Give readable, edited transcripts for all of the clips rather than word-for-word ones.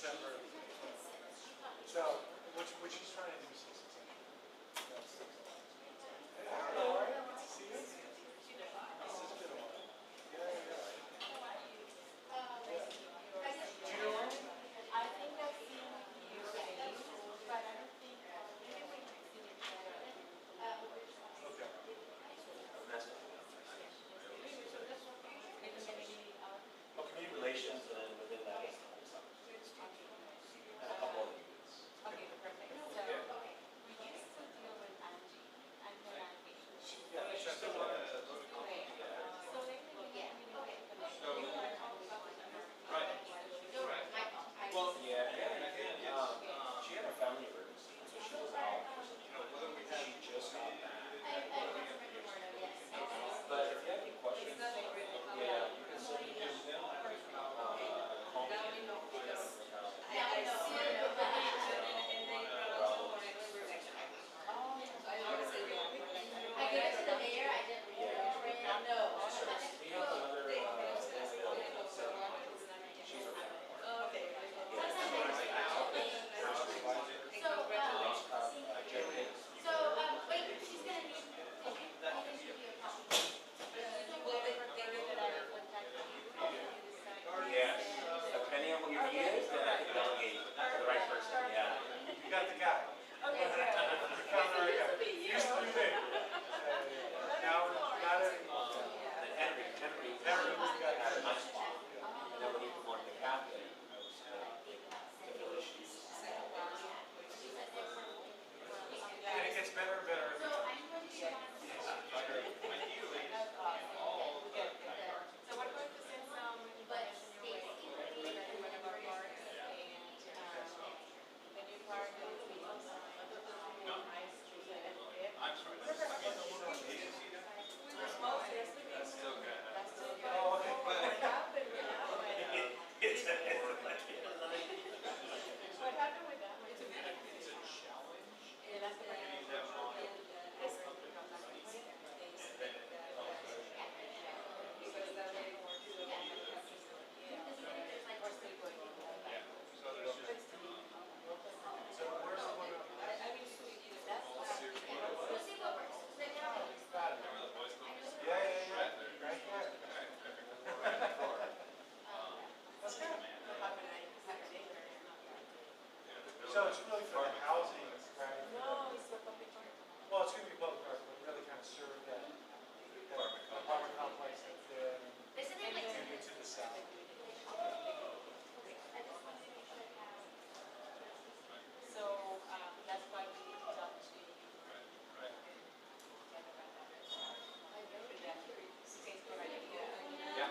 December. So, which he's trying to do is 6 essentially. Hey, how are you? Good to see you. This has been a while. Yeah. Do you know him? I think I've seen you, but I don't think maybe we've seen each other. Okay. Well, community relations, and then within that is the whole stuff. And a couple other units. Okay, perfect. So, we used to deal with Angie and her medication. Yeah, She's still on the Okay. So lately we didn't really get connected. So- You are always on her. Right. Well, she had a family emergency, so she was out for some time. Whether we had She just got back. Yes. But if you have any questions, yeah, you can send me just call me. I gave it to the mayor, I didn't read it. No. We have another, she's a Wait, she's gonna need, Yes, depending on who your need is, then I can delegate to the right person, yeah. You got the guy. Okay, good. You found the right guy. Used to be me. Now, not anymore. Henry was the guy that had my spot. And then when he promoted to captain, I was the village chief. And it gets better and better every so time. I'm going to show ideally, all good. So we're going to send some information your way regarding one of our parks and the new park that will be nice to I'm sorry. That's still good. That's still good. Oh, okay. What happened with that one? What happened with that one? It's a challenge. Yeah, that's the right. So there's just So where's the one? Got it. remember the boys club? Yeah. Right there. That's good. So it's really for the housing, right? No, it's a public park. Well, it's going to be public park, but really kind of serve that apartment complex that's there and Isn't it like continue to the south. So that's why we talked to you. Right. Yeah.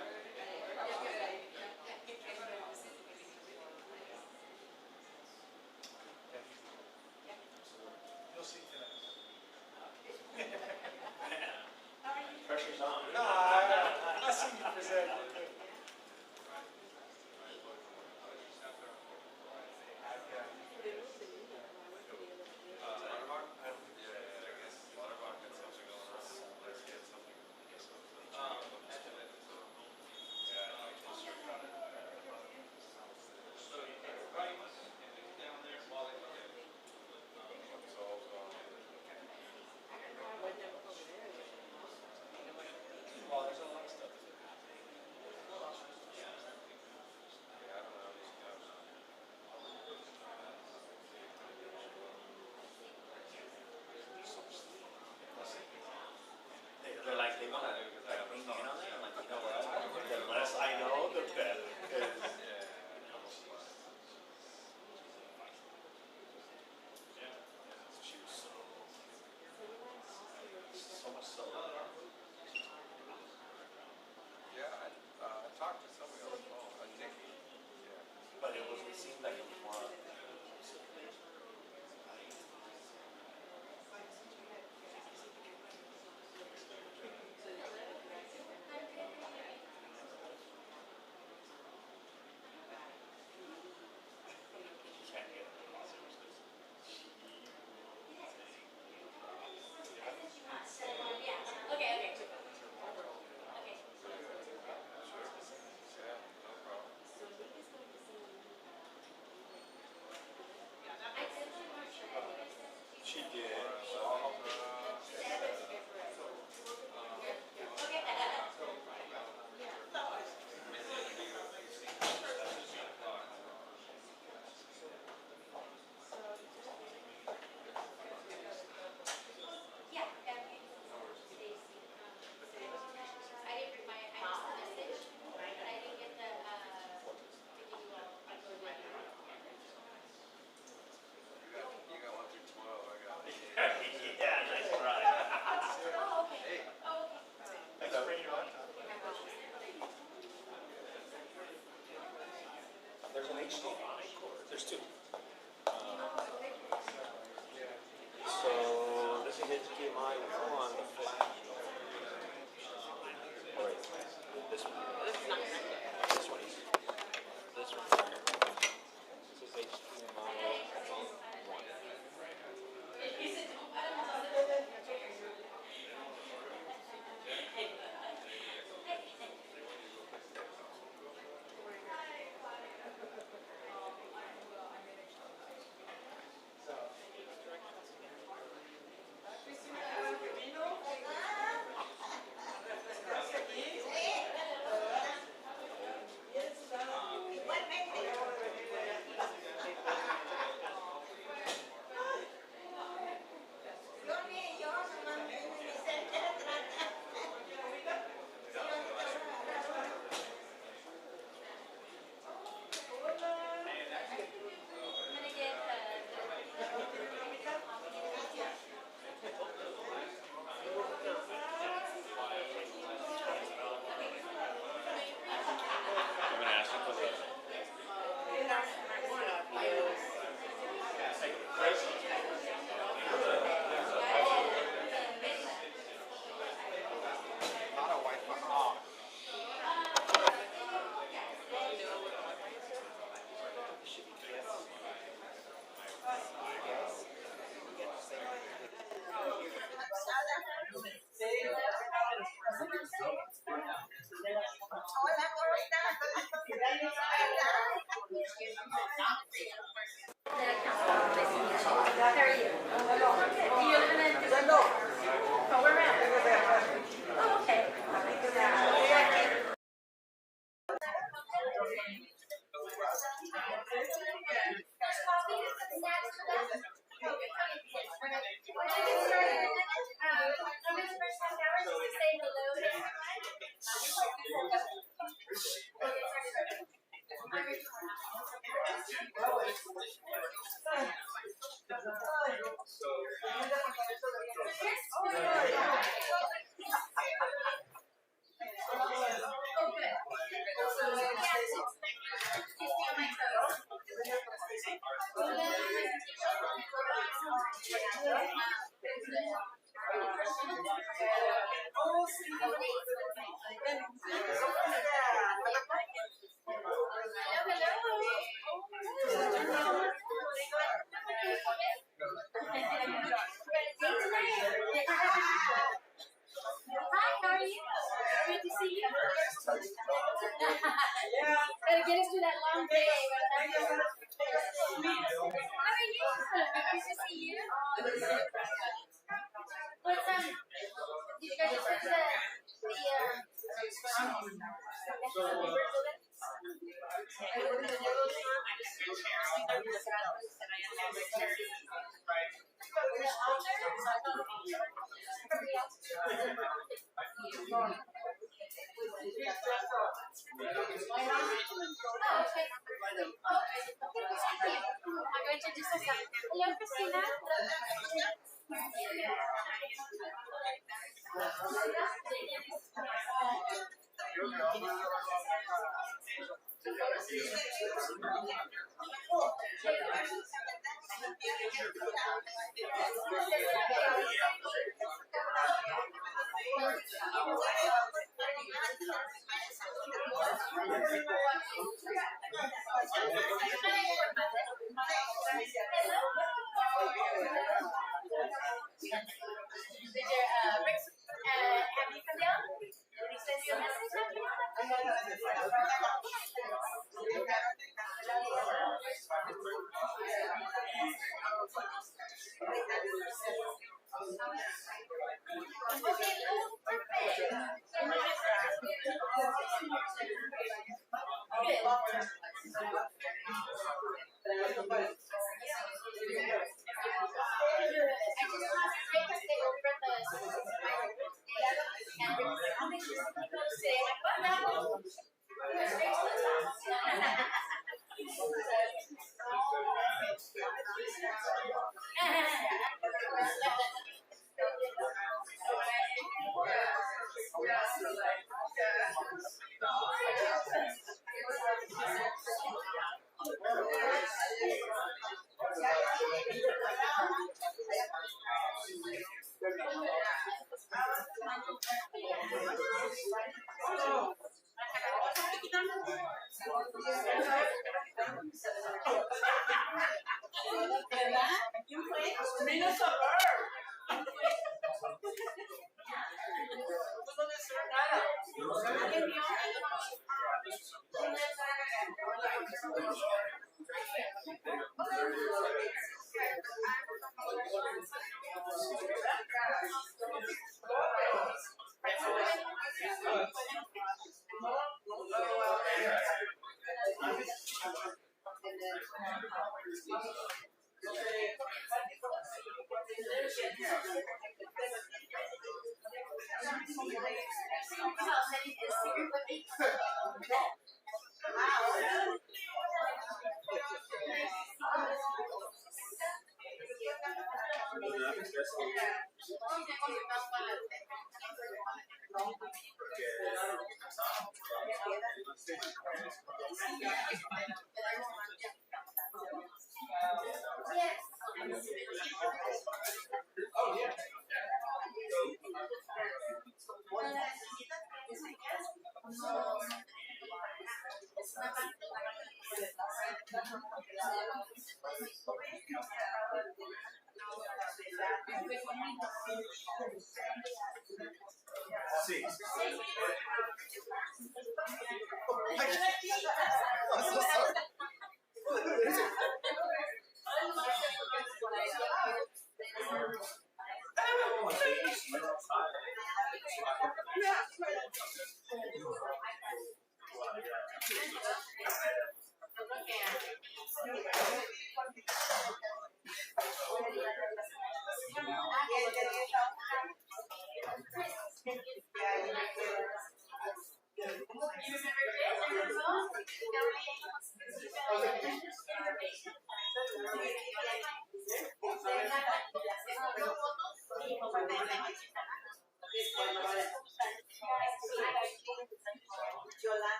Thank you. there's an HDMI cord. There's two. So this is HDMI 1, the flash. Right. This one. This one is. This one. This is HDMI 1. I'm gonna ask you for the. Better get us through that long day. How are you? Nice to see you. What's did you guys just finish Hello, Christina. Sí.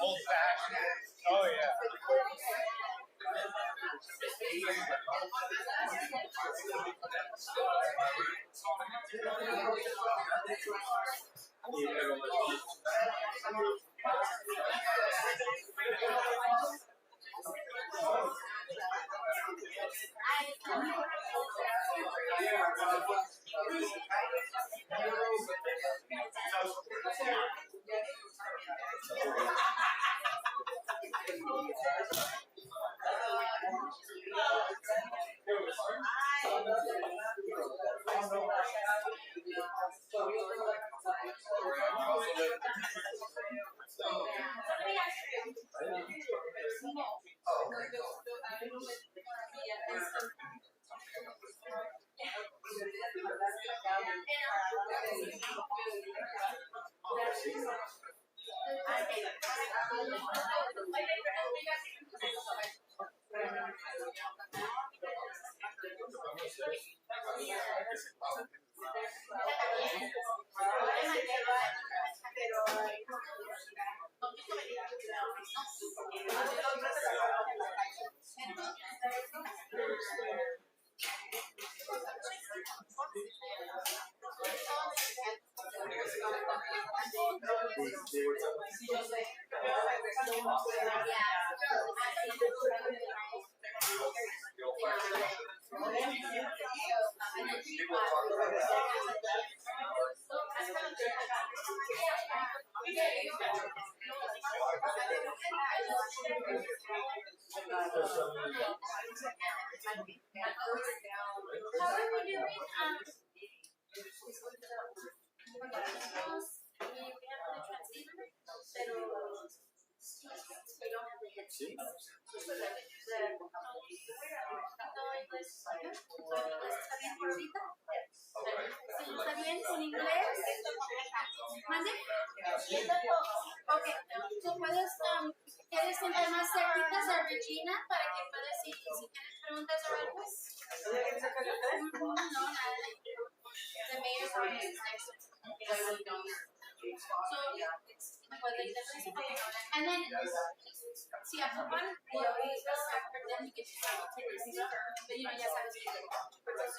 Old fashioned. Oh yeah. ¿Está bien en inglés? ¿Mande? Ok, tú puedes, quieres sentar más cerquitas a Regina para que puedas, si tienes preguntas o algo. No, nada. The mayor's office is next to it. So, puede ir así. And then, si ocupan, we always for them to get you out to this. But you know, ya sabes que okay, so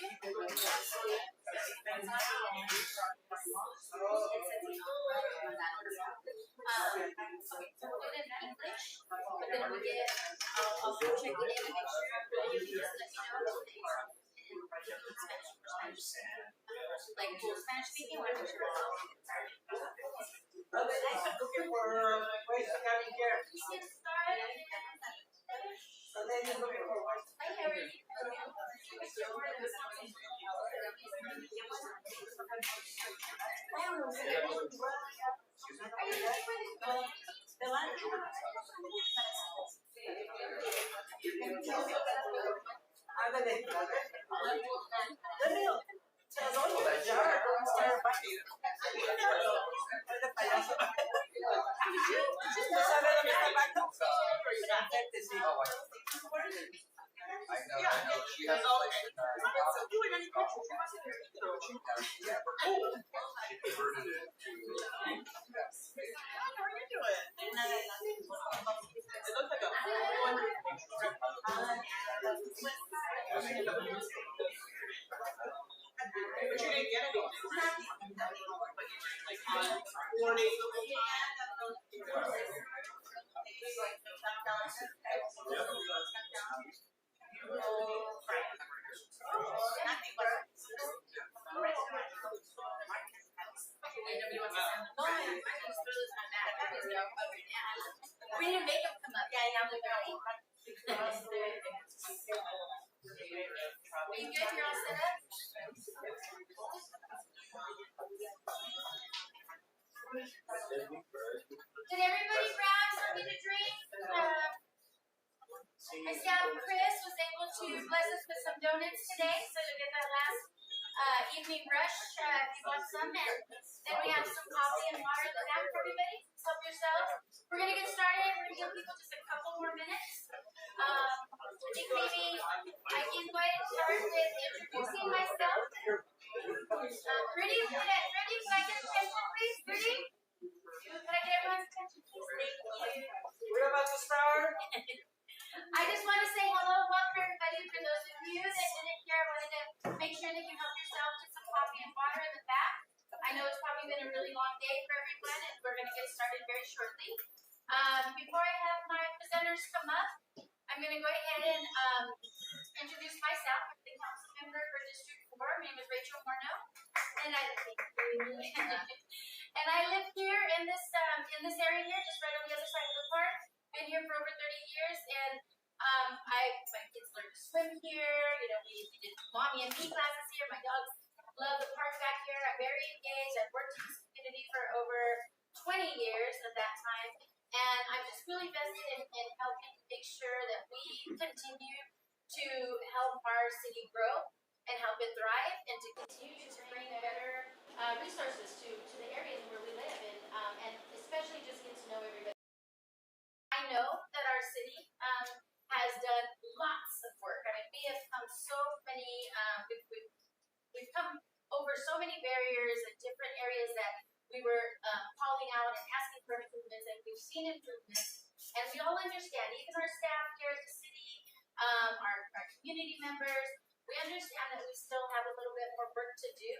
we'll do it in English, but then we get, I'll check it in and make sure you just let me know if Spanish, like full Spanish speaking, or just we didn't make them come up. Yeah, now they're going. Are you good? You're all set up? Did everybody grab something to drink? My staff Chris was able to bless us with some donuts today, so you'll get that last evening rush if you want some. And then we have some coffee and water in the back for everybody. Help yourself. We're going to get started. We're going to give people just a couple more minutes. I think maybe I can go ahead and start with introducing myself. Rudy, can I get attention, please? Rudy? Can I get everyone's attention, please? Thank you. We're about to start. I just want to say hello, welcome everybody. For those of you that didn't hear, I wanted to make sure that you help yourself to some coffee and water in the back. I know it's probably been a really long day for everyone, and we're going to get started very shortly. Before I have my presenters come up, I'm going to go ahead and introduce myself. I'm the council member for District 4. My name is Rachel Morneau, and I live here in this area here, just right on the other side of the park. Been here for over 30 years, and my kids learned to swim here. You know, we did mommy and me classes here. My dogs love the park back here. I'm very engaged. I've worked in this community for over 20 years at that time, and I'm just really vested in helping make sure that we continue to help our city grow and help it thrive, and to continue to bring better resources to the areas where we live, and especially just get to know everybody. I know that our city has done lots of work. I mean, we have come so many, we've come over so many barriers and different areas that we were calling out and asking for improvements, and we've seen improvements. And we all understand, even our staff here at the city, our community members, we understand that we still have a little bit more work to do.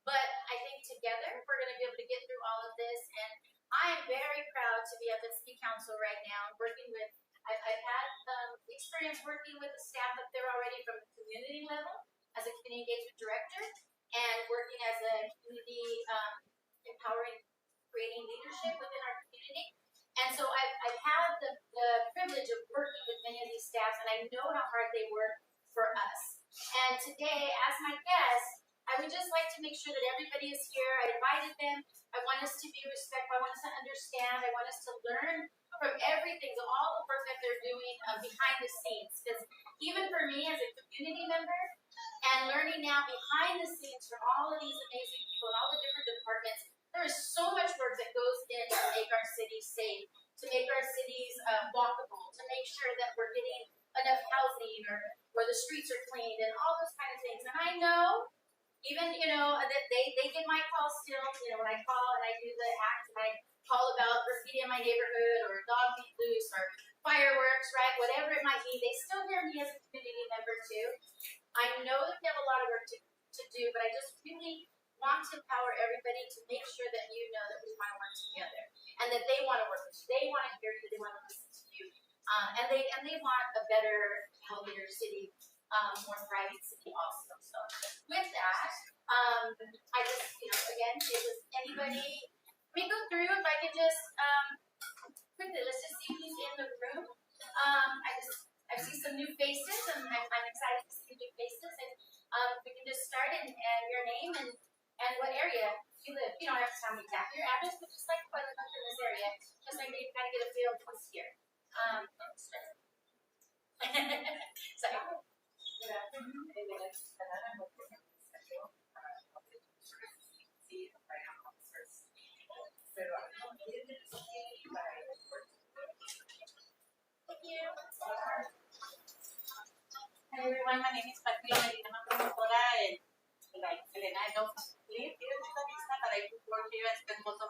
But I think together we're going to be able to get through all of this, and I am very proud to be at the city council right now, working with, I've had experience working with the staff up there already from the community level as a community engagement director, and working as a community empowering, creating leadership within our community. And so I've had the privilege of working with many of these staffs, and I know how hard they work for us. And today, as my guest, I would just like to make sure that everybody is here. I invited them. I want us to be respectful. I want us to understand. I want us to learn from everything, so all the work that they're doing behind the scenes. Because even for me as a community member, and learning now behind the scenes from all of these amazing people and all the different departments, there is so much work that goes in to make our city safe. to make our cities walkable, to make sure that we're getting enough housing or the streets are cleaned and all those kind of things. And I know, even, that they get my calls still, when I call and I do the act and I call about graffiti in my neighborhood or dog being loose or fireworks, right? Whatever it might be, they still hear me as a community member too. I know that we have a lot of work to do, but I just really want to empower everybody to make sure that you know that we want to work together and that they want to work with you. They want to hear you. They want to listen to you. And they want a better, healthier city, more thriving city also. So with that, I just, again, it was anybody, let me go through if I could just, quickly, let's just see who's in the room. I see some new faces and I'm excited to see new faces and we can just start and your name and what area you live. You don't have to tell me exactly your address, but just like what live in this area, just so you kind of get a feel of who's here. Sorry. Good afternoon. Thank you. Hi everyone, my name is Patricia Medina, promotora en Elena. I don't live here in Chula Vista, but I do work here. I spend most of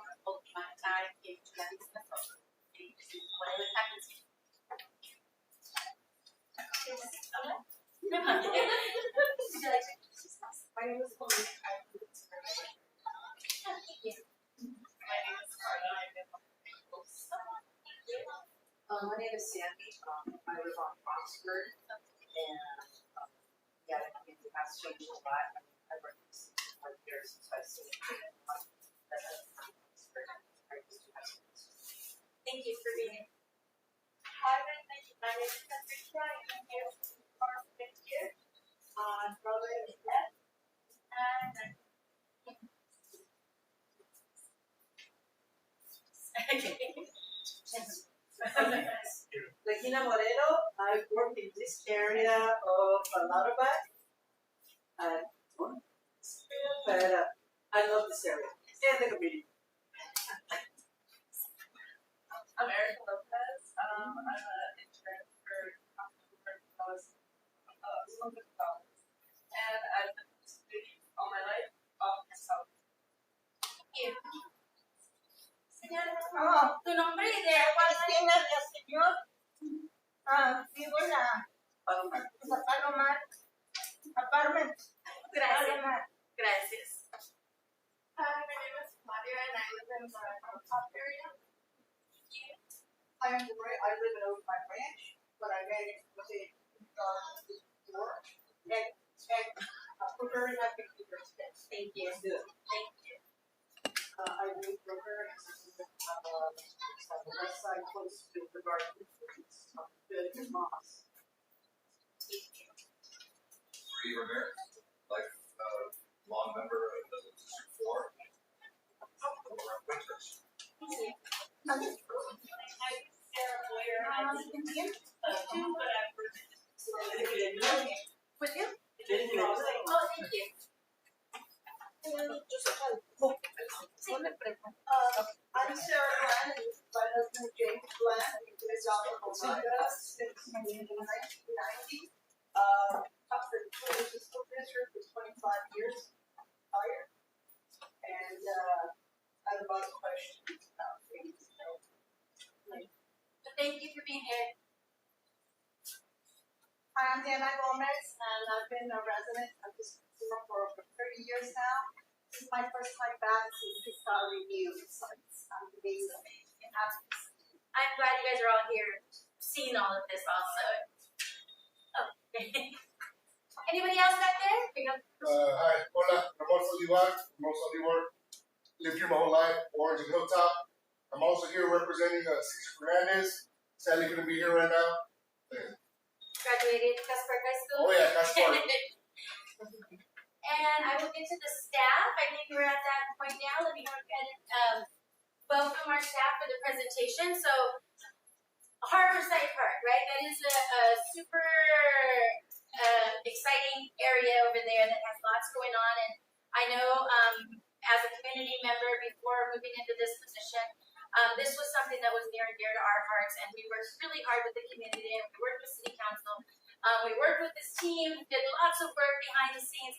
my time in Chula Vista, so whatever happens. My name is Chloe. Thank you. My name is Carla. I live on Naples. My name is Sandy. I live on Oxford, and yeah, the community has changed a lot. I've worked for years since I've seen it. Thank you for being here. Hi, my name is Patricia. I'm here for 6 years. Brother is dead. And Regina Moreno, I work in this area of Alaudabac. But I love this area and the community. I'm Erica Lopez. I'm an intern for and I've been studying all my life off myself. Thank you. Señora, Oh, tu nombre y de cuál Cristina del Señor, vivo en la Palomar, apartment, Gracias. Palomar. Gracias. Hi, my name is Claudia and I live in the top area. I am Roy, I live in Oak Pine Ranch, but I manage with a store, and Brooker and I've been here since. Thank you. Good. Thank you. I live in Brooker, and it's on the west side close to the garden. It's good as moss. Thank you. Rudy Ramirez, long member of the District 4. Winters. Thank you. I'm Sarah Boyer. I live in too, but I've With you? Oh, Thank you. I'm Sarah Glenn, and my husband James Glenn, we've been adopted since 1990. Taught for the school district for 25 years prior. And I have a lot of questions about things. Thank you for being here. Hi, I'm Dana Gomez, and I've been a resident of this store for over 30 years now. This is my first time back since we saw review, so it's amazing. I'm glad you guys are all here, seeing all of this also. Oh. Anybody else back there? Hi, hola, Ramon Olivar, lived here my whole life, Orange and Hilltop. I'm also here representing Cesar Fernandez, sadly couldn't be here right now. Graduated Casper High School. Oh yeah, Casper. And I will get to the staff. I think we're at that point now. Let me go ahead and welcome our staff for the presentation. So, Harborside Park, right? That is a super exciting area over there that has lots going on. And I know as a community member before moving into this position, This was something that was near and dear to our hearts, and we worked really hard with the community, and we worked with City Council. We worked with this team, did lots of work behind the scenes,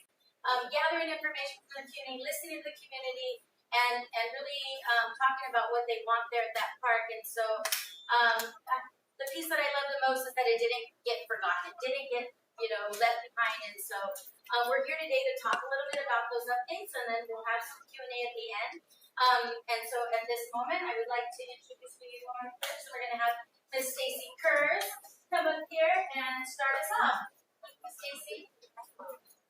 gathering information from the community, listening to the community, and really talking about what they want there at that park. And so the piece that I love the most is that it didn't get forgotten. It didn't get, left behind. And so we're here today to talk a little bit about those updates, and then we'll have some Q&A at the end. And so at this moment, I would like to introduce to you our first. We're going to have Ms. Stacy Kurz come up here and start us off. Stacy.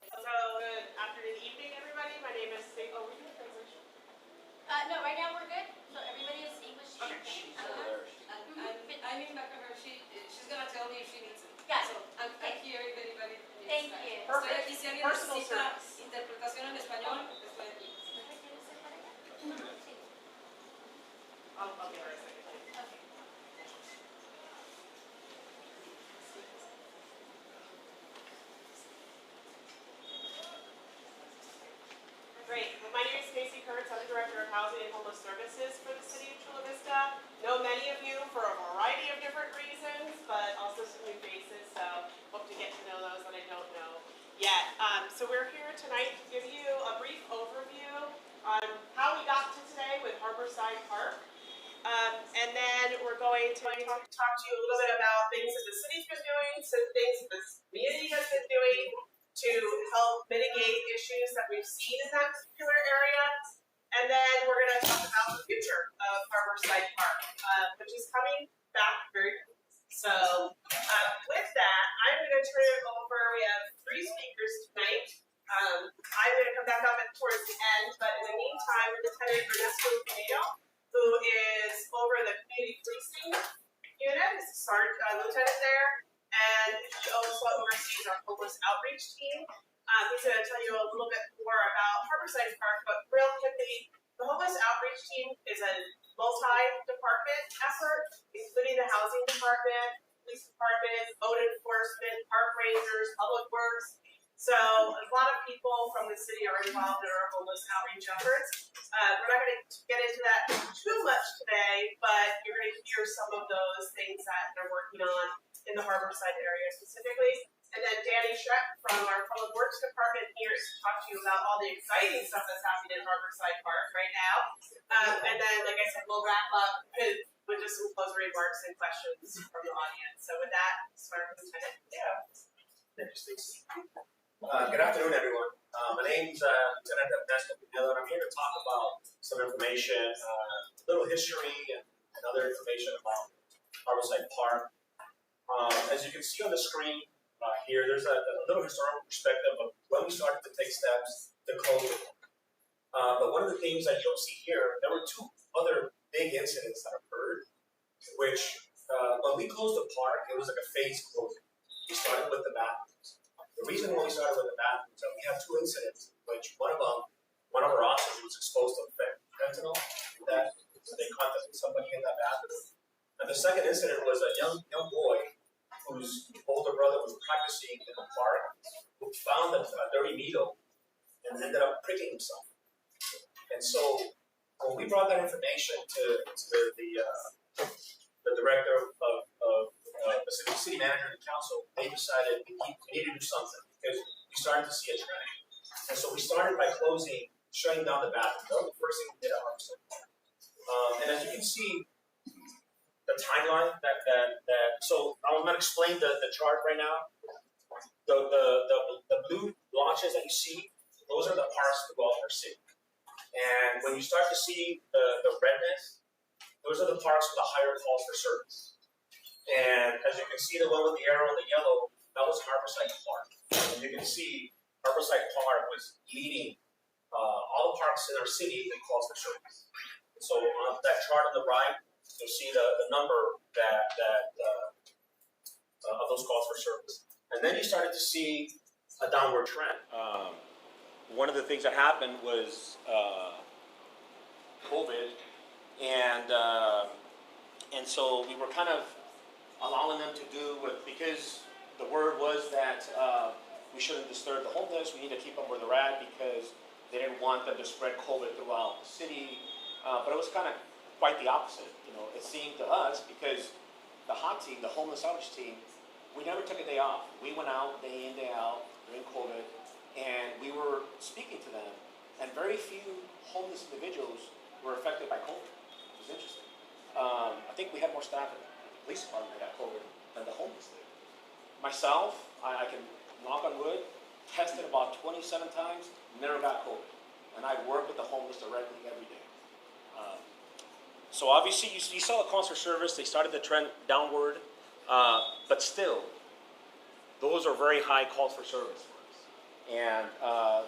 So, good afternoon, evening, everybody. My name is Stacy. Oh, we can translation. No, right now we're good. So everybody is English speaking. I'm in back of her. She's gonna tell me if she needs it. Yeah. So I'm here if anybody needs Thank that. you. Estoy aquí si alguien Personal necesita service. interpretación en español, estoy aquí. I'll give her a second. Okay. Great. Well, my name is Stacy Kurtz. I'm the Director of Housing and Homeless Services for the City of Chula Vista. Know many of you for a variety of different reasons, but also some new faces, so hope to get to know those that I don't know yet. So we're here tonight to give you a brief overview on how we got to today with Harborside Park. And then we're going to talk to you a little bit about things that the city's been doing, some things that the community has been doing to help mitigate issues that we've seen in that particular area. And then we're going to talk about the future of Harborside Park, which is coming back very quickly. So with that, I'm going to turn it over. We have 3 speakers tonight. I'm going to come back up towards the end, but in the meantime, Lieutenant Ernesto Pineda, who is over the community policing unit, is a lieutenant there, and he also oversees our homeless outreach team. He's going to tell you a little bit more about Harborside Park, but real quickly, the homeless outreach team is a multi-department effort, including the housing department, police department, boat enforcement, park rangers, public works. So a lot of people from the city are involved in our homeless outreach efforts. We're not going to get into that too much today, but you're going to hear some of those things that they're working on in the Harborside area specifically. And then Danny Schreck from our Public Works Department here is to talk to you about all the exciting stuff that's happening in Harborside Park right now. And then, like I said, we'll wrap up with just some closing remarks and questions from the audience. So with that, start with Lieutenant. Thank you, Stacy. Good afternoon, everyone. My name's Lieutenant Ernesto Pineda, and I'm here to talk about some information, a little history, and other information about Harborside Park. As you can see on the screen here, there's a little historical perspective of when we started to take steps to close it. But one of the things that you don't see here, there were 2 other big incidents that occurred, which when we closed the park, it was like a phased closing. We started with the bathrooms. The reason why we started with the bathrooms is that we have 2 incidents, which one of our officers was exposed to fentanyl, that they contacted somebody in that bathroom. And the second incident was a young boy whose older brother was practicing in the park, who found a dirty needle and ended up pricking himself. And so when we brought that information to the director of the city manager and the council, they decided we need to do something because we started to see a trend. And so we started by shutting down the bathroom. That was the first thing we did at Harborside. And as you can see, the timeline so I'm going to explain the chart right now. The blue blotches that you see, those are the parks throughout our city. And when you start to see the redness, those are the parks with the higher calls for service. And as you can see, the one with the arrow and the yellow, that was Harborside Park. And you can see Harborside Park was leading all the parks in our city with calls for service. So on that chart on the right, you'll see the number of those calls for service. And then you started to see a downward trend. One of the things that happened was COVID, and so we were kind of allowing them to do because the word was that we shouldn't disturb the homeless. We need to keep them where they're at because they didn't want them to spread COVID throughout the city. But it was kind of quite the opposite. You know, it seemed to us, because the hot team, the homeless outreach team, we never took a day off. We went out day in, day out during COVID, and we were speaking to them, and very few homeless individuals were affected by COVID. It was interesting. I think we had more staff at the police department that got COVID than the homeless did. Myself, I can knock on wood, tested about 27 times, never got COVID. And I work with the homeless directly every day. So obviously you saw the calls for service, they started to trend downward, but still, those are very high calls for service for us. And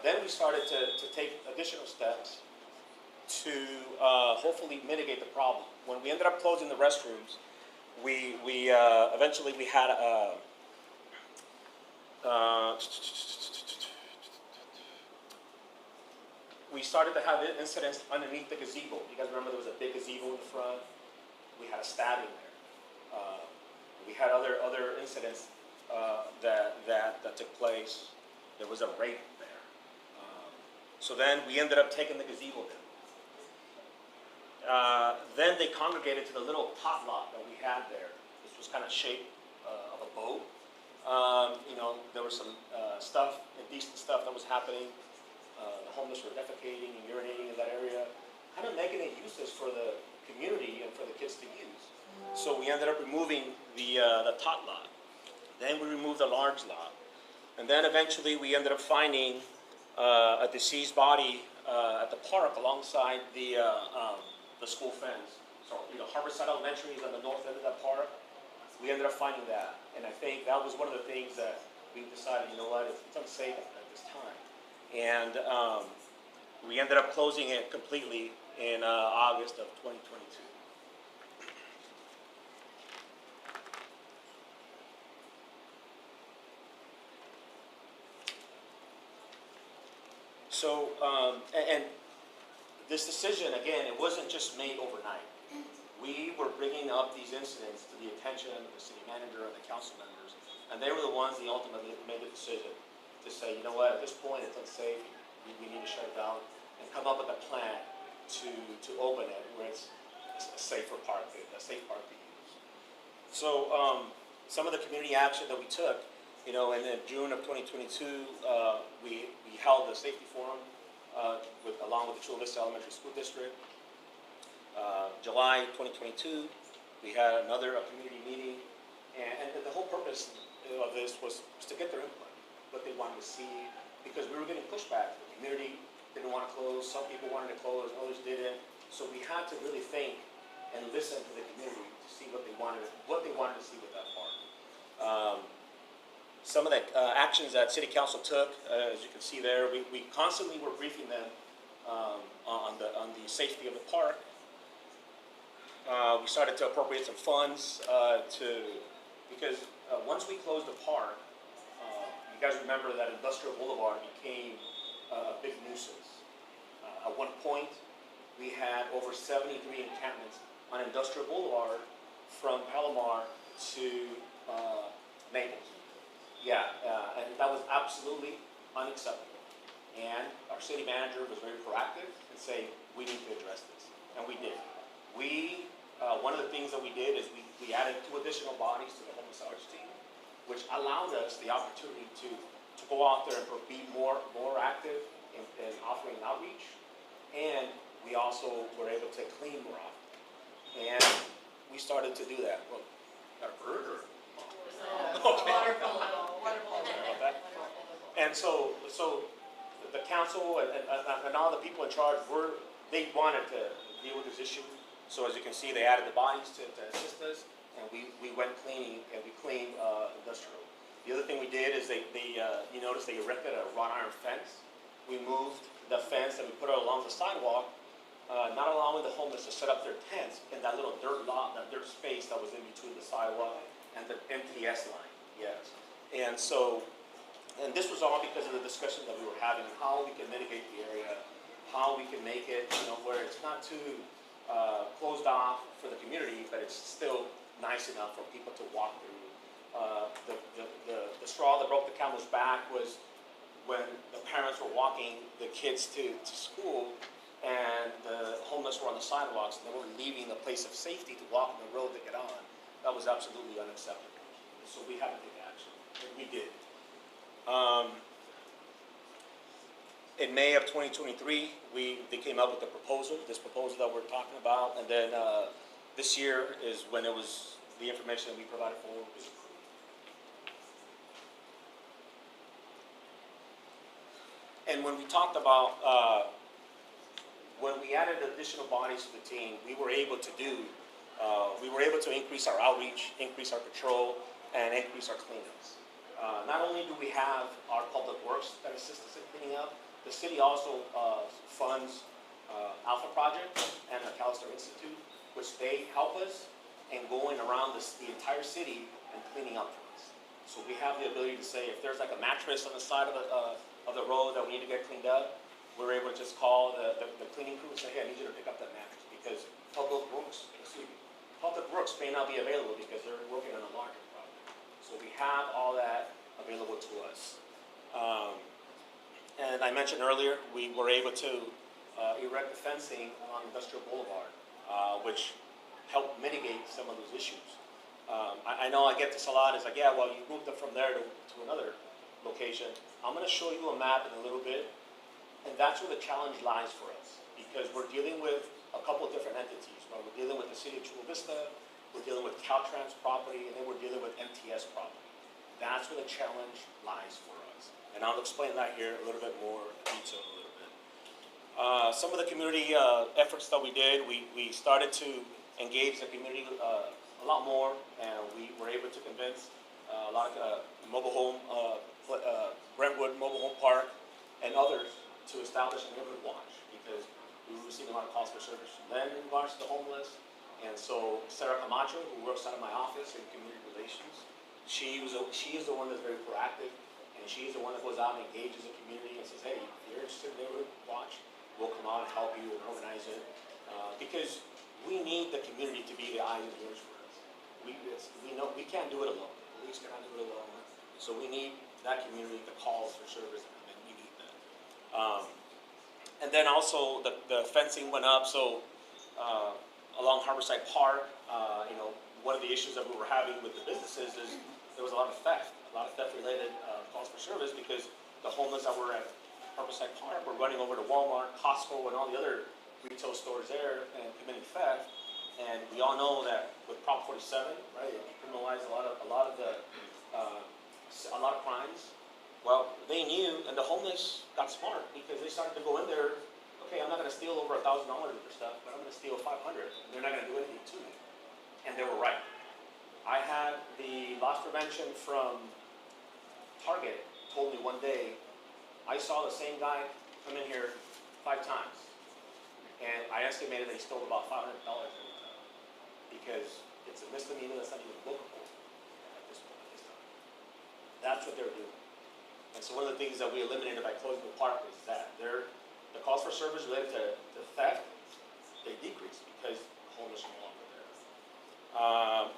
then we started to take additional steps to hopefully mitigate the problem. When we ended up closing the restrooms, we eventually we had we started to have incidents underneath the gazebo. You guys remember there was a big gazebo in the front? We had a stabbing there. We had other incidents that took place. There was a rape there. So then we ended up taking the gazebo down. Then they congregated to the little tot lot that we had there. This was kind of shaped of a boat. You know, there was some stuff, indecent stuff that was happening. The homeless were defecating and urinating in that area, kind of negative uses for the community and for the kids to use. So we ended up removing the tot lot. Then we removed the large lot. And then eventually we ended up finding a deceased body at the park alongside the school fence. So, you know, Harborside Elementary is on the north end of that park. We ended up finding that. And I think that was one of the things that we decided, you know what, it's unsafe at this time. And we ended up closing it completely in August of 2022. So, and this decision, again, it wasn't just made overnight. We were bringing up these incidents to the attention of the city manager and the council members, and they were the ones that ultimately made the decision to say, you know what, at this point it's unsafe, we need to shut it down, and come up with a plan to open it where it's a safer park, a safe park to use. So some of the community action that we took, you know, in June of 2022, we held a safety forum along with the Chula Vista Elementary School District. July 2022, we had another community meeting, and the whole purpose of this was to get their input, what they wanted to see, because we were getting pushback. The community didn't want to close, some people wanted to close, others didn't. So we had to really think and listen to the community to see what they wanted to see with that park. Some of the actions that City Council took, as you can see there, we constantly were briefing them on the safety of the park. We started to appropriate some funds because once we closed the park, you guys remember that Industrial Boulevard became a big nuisance. At one point, we had over 73 encampments on Industrial Boulevard from Palomar to Naples. Yeah, and that was absolutely unacceptable. And our city manager was very proactive and saying, we need to address this. And we did. One of the things that we did is we added 2 additional bodies to the homeless outreach team, which allowed us the opportunity to go out there and be more active in offering outreach. And we also were able to clean more often. And we started to do that. Well, got a bird or? Okay. And so the council and all the people in charge they wanted to deal with this issue. So as you can see, they added the bodies to assist us, and we went cleaning and we cleaned industrial. The other thing we did is you notice they erected a wrought iron fence. We moved the fence and we put it along the sidewalk, not allowing the homeless to set up their tents in that little dirt lot, that dirt space that was in between the sidewalk and the MTS line. Yes. And this was all because of the discussion that we were having, how we can mitigate the area, how we can make it, where it's not too closed off for the community, but it's still nice enough for people to walk through. The straw that broke the camel's back was when the parents were walking the kids to school, and the homeless were on the sidewalks, and they were leaving the place of safety to walk on the road to get on. That was absolutely unacceptable. So we had to take action, and we did. In May of 2023, they came up with this proposal that we're talking about, and then this year is when it was the information that we provided for was approved. And when we talked about when we added additional bodies to the team, we were able to increase our outreach, increase our patrol, and increase our cleanups. Not only do we have our public works that assist us in cleaning up, the city also funds Alpha Project and the McAllister Institute, which they help us in going around the entire city and cleaning up for us. So we have the ability to say if there's like a mattress on the side of the road that we need to get cleaned up, we're able to just call the cleaning crew and say, hey, I need you to pick up that mattress, because Public Works may not be available because they're working on a larger project. So we have all that available to us. And I mentioned earlier, we were able to erect the fencing on Industrial Boulevard, which helped mitigate some of those issues. I know I get this a lot, it's like, yeah, well, you moved them from there to another location. I'm gonna show you a map in a little bit, and that's where the challenge lies for us, because we're dealing with a couple of different entities. Right? We're dealing with the city of Chula Vista, we're dealing with Caltrans property, and then we're dealing with MTS property. That's where the challenge lies for us. And I'll explain that here a little bit more detail a little bit. Some of the community efforts that we did, we started to engage the community a lot more, and we were able to convince a lot of mobile home, Brentwood Mobile Home Park, and others to establish a neighborhood watch, because we were receiving a lot of calls for service from them in regards to the homeless. And so Sarah Camacho, who works out of my office in community relations, she is the one that's very proactive, and she's the one that goes out and engages the community and says, hey, if you're interested in neighborhood watch, we'll come out and help you and organize it. Because we need the community to be the eyes and ears for us. We know we can't do it alone. The police cannot do it alone. So we need that community, the calls for service, and we need that. And then also the fencing went up. So along Harborside Park, one of the issues that we were having with the businesses is there was a lot of theft-related calls for service, because the homeless that were at Harborside Park were running over to Walmart, Costco, and all the other retail stores there and committing theft. And we all know that with Prop 47, right, it criminalized a lot of crimes. Well, they knew, and the homeless got smart, because they started to go in there. Okay, I'm not going to steal over $1,000 worth of stuff, but I'm going to steal 500, and they're not going to do anything to me. And they were right. I had the loss prevention from Target told me one day, I saw the same guy come in here 5 times, and I estimated that he stole about $500 because it's a misdemeanor that's not even bookable at this point, at this time. That's what they're doing. And so one of the things that we eliminated by closing the park is that the calls for service related to theft, they decreased because the homeless are no longer there.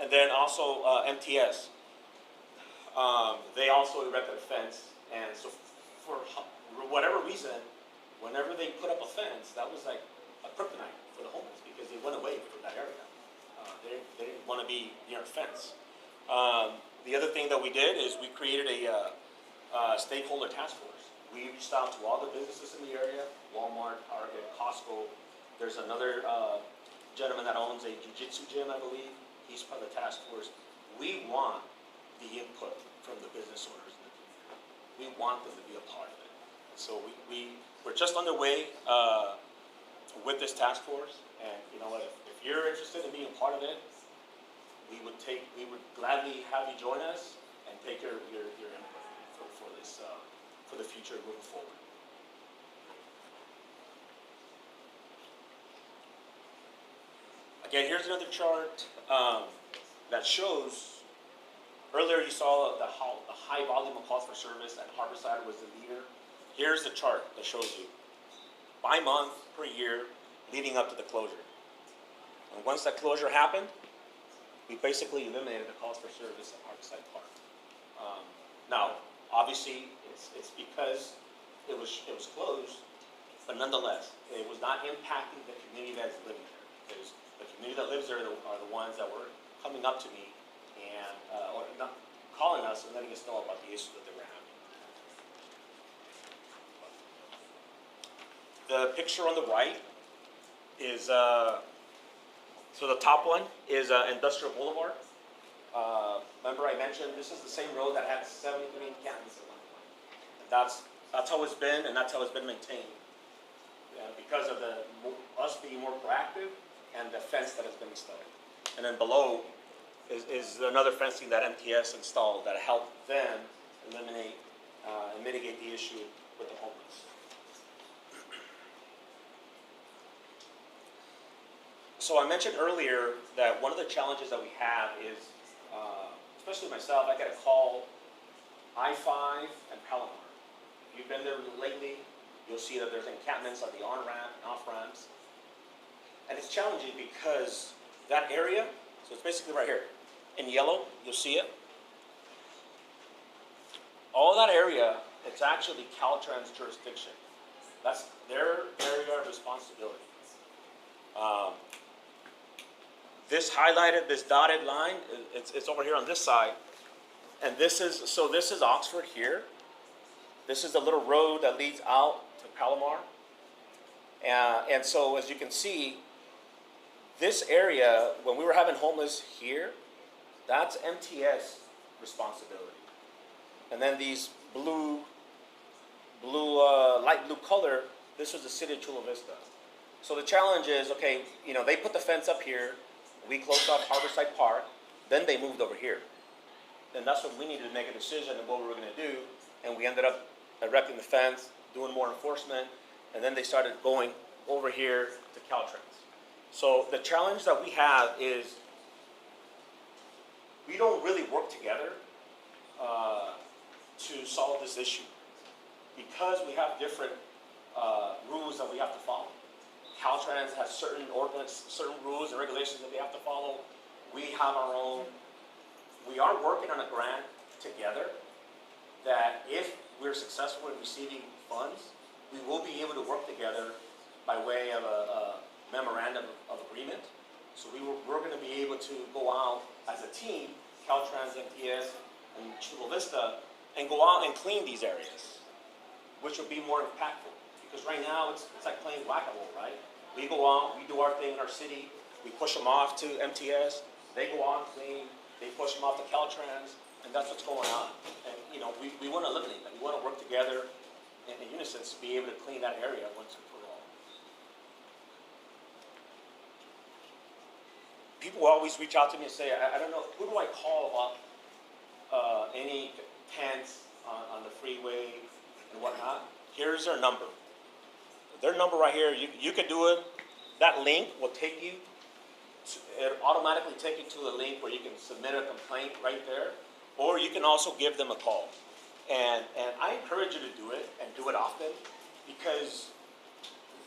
And then also MTS. They also erected a fence, and so for whatever reason, whenever they put up a fence, that was like a kryptonite for the homeless, because they went away from that area. They didn't want to be near a fence. The other thing that we did is we created a stakeholder task force. We reached out to all the businesses in the area, Walmart, Target, Costco. There's another gentleman that owns a jiu-jitsu gym, I believe. He's part of the task force. We want the input from the business owners in the community. We want them to be a part of it. So we're just underway with this task force, and you know what? If you're interested in being a part of it, we would gladly have you join us and take your input for this for the future moving forward. Again, here's another chart that shows. Earlier you saw the high volume of calls for service, and Harborside was the leader. Here's the chart that shows you by month, per year, leading up to the closure. And once that closure happened, we basically eliminated the calls for service at Harborside Park. Now, obviously, it's because it was closed But nonetheless, it was not impacting the community that is living there. Because the community that lives there are the ones that were coming up to me and, or not calling us and letting us know about the issues that they were having. The picture on the right is, so the top one is Industrial Boulevard. Remember I mentioned this is the same road that had 73 encampments at one point. And that's how it's been, and that's how it's been maintained. Because of us being more proactive and the fence that has been installed. And then below is another fencing that MTS installed that helped them eliminate and mitigate the issue with the homeless. So I mentioned earlier that one of the challenges that we have is, especially myself, I get a call I-5 and Palomar. If you've been there lately, you'll see that there's encampments on the on-ramp and off-ramps. And it's challenging because that area, so it's basically right here. In yellow, you'll see it. All that area, it's actually Caltrans jurisdiction. That's their area of responsibility. This highlighted, this dotted line, it's over here on this side. And this is Oxford here. This is the little road that leads out to Palomar. And so as you can see, this area, when we were having homeless here, that's MTS responsibility. And then these light blue color, this was the city of Chula Vista. So the challenge is, okay, they put the fence up here, we closed off Harborside Park, then they moved over here. And that's when we needed to make a decision on what we were gonna do, and we ended up erecting the fence, doing more enforcement, and then they started going over here to Caltrans. So the challenge that we have is we don't really work together to solve this issue because we have different rules that we have to follow. Caltrans has certain ordinance, certain rules and regulations that they have to follow. We have our own. We are working on a grant together that if we're successful in receiving funds, we will be able to work together by way of a memorandum of agreement. So we're going to be able to go out as a team, Caltrans, MTS, and Chula Vista, and go out and clean these areas, which will be more impactful. Because right now it's like playing whack-a-mole, right? We go out, we do our thing in our city, we push them off to MTS, they go out and clean, they push them off to Caltrans, and that's what's going on. And we want to eliminate that. We want to work together in unison to be able to clean that area once and for all. People always reach out to me and say, I don't know, who do I call about any tents on the freeway and whatnot? Here's their number. Their number right here, you can do it. That link will take you, it'll automatically take you to a link where you can submit a complaint right there, or you can also give them a call. And I encourage you to do it and do it often because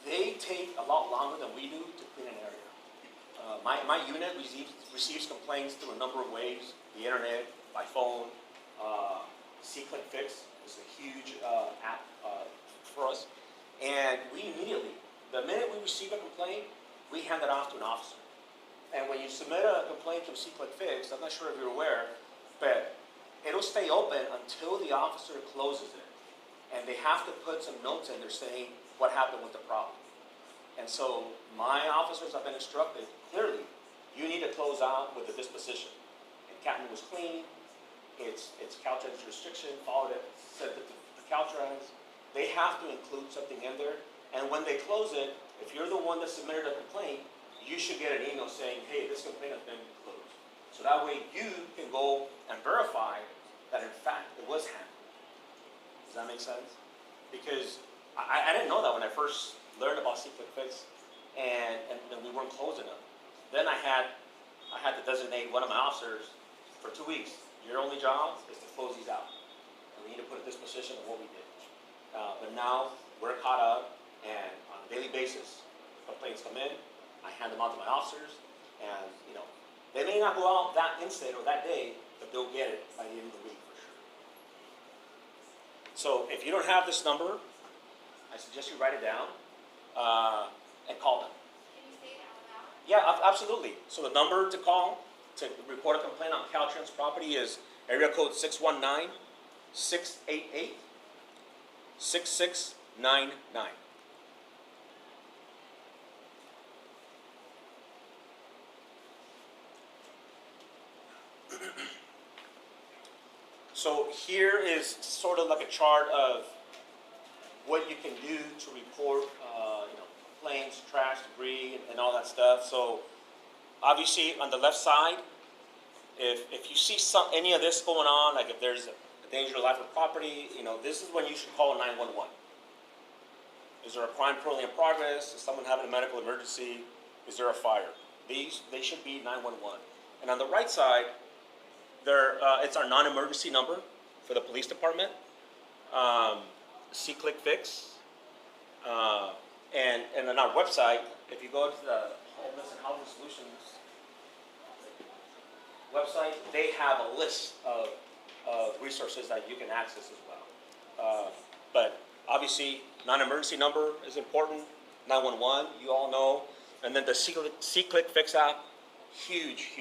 they take a lot longer than we do to clean an area. My unit receives complaints through a number of ways, the internet, by phone. C-Click Fix is a huge app for us. And we immediately, the minute we receive a complaint, we hand it off to an officer. And when you submit a complaint to C-Click Fix, I'm not sure if you're aware, but it'll stay open until the officer closes it. And they have to put some notes in there saying what happened with the problem. And so my officers have been instructed, clearly, you need to close out with a disposition. And Captain was clean, it's Caltrans jurisdiction, followed it, sent it to Caltrans. They have to include something in there. And when they close it, if you're the one that submitted a complaint, you should get an email saying, hey, this complaint has been closed. So that way you can go and verify that in fact it was handled. Does that make sense? Because I didn't know that when I first learned about C-Click Fix and we weren't closing them. Then I had to designate one of my officers for 2 weeks. Your only job is to close these out. And we need to put a disposition of what we did. But now we're caught up, and on a daily basis, complaints come in. I hand them out to my officers, and they may not go out that instant or that day, but they'll get it by the end of the week for sure. So if you don't have this number, I suggest you write it down. and call them. Can you say it out loud? Yeah, absolutely. So the number to call to report a complaint on Caltrans property is area code 619-688-6699. So here is sort of like a chart of what you can do to report, planes, trash, debris, and all that stuff. So obviously on the left side, if you see any of this going on, like if there's a danger to life or property, this is when you should call 911. Is there a crime currently in progress? Is someone having a medical emergency? Is there a fire? They should be 911. And on the right side, it's our non-emergency number for the police department. C-Click Fix. And on our website, if you go to the Homeless and Housing Solutions website, they have a list of resources that you can access as well. But obviously, non-emergency number is important. 911, you all know. And then the C-Click Fix app, huge.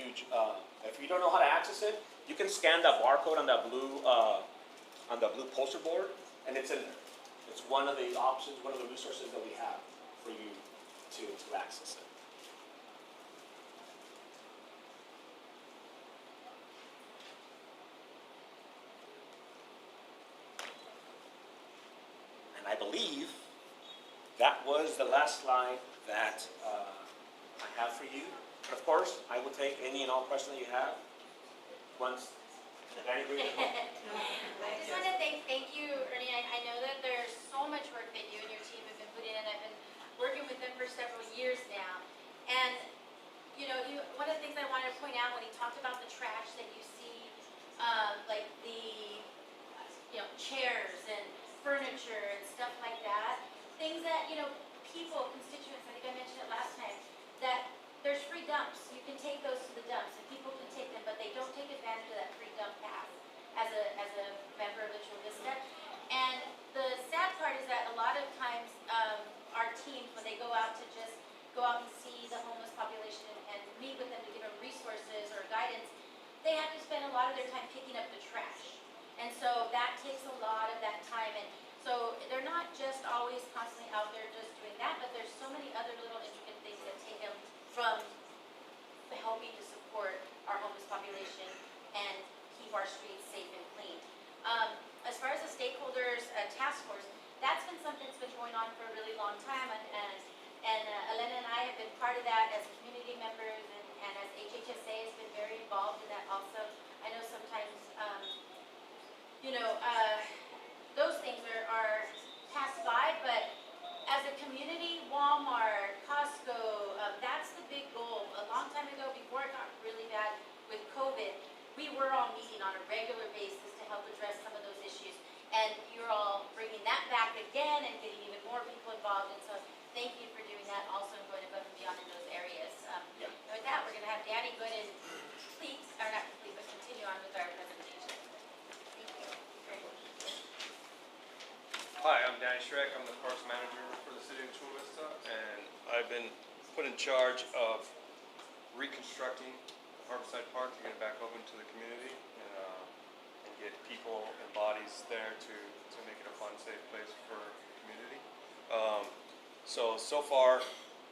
If you don't know how to access it, you can scan that barcode on that blue poster board, and it's in there. It's one of the options, one of the resources that we have for you to access it. And I believe that was the last slide that I have for you. But of course, I will take any and all questions that you have. Once Danny agrees. I just want to thank you, Ernie. I know that there's so much work that you and your team have been putting in. I've been working with them for several years now. And, one of the things I wanted to point out when he talked about the trash that you see, like the, chairs and furniture and stuff like that, things that, people, constituents, I think I mentioned it last time, that there's free dumps. You can take those to the dumps, and people can take them, but they don't take advantage of that free dump pass as a member of the Chula Vista. And the sad part is that a lot of times our teams, when they go out and see the homeless population and meet with them to give them resources or guidance, they have to spend a lot of their time picking up the trash. And so that takes a lot of that time. And so they're not just always constantly out there just doing that, but there's so many other little intricate things that take them from helping to support our homeless population and keep our streets safe and clean. As far as the stakeholders task force, that's been something that's been going on for a really long time, and Elena and I have been part of that as community members, and as HHSA has been very involved in that also. I know sometimes, those things are passed by, but as a community, Walmart, Costco, that's the big goal. A long time ago, before it got really bad with COVID, we were all meeting on a regular basis to help address some of those issues. And you're all bringing that back again and getting even more people involved. And so thank you for doing that also and going above and beyond in those areas. And with that, we're going to have Danny go ahead and continue on with our presentation. Thank you very much. Hi, I'm Danny Schreck. I'm the Parks Manager for the City of Chula Vista, and I've been put in charge of reconstructing Harborside Park to get it back open to the community and get people and bodies there to make it a fun, safe place for the community. So far,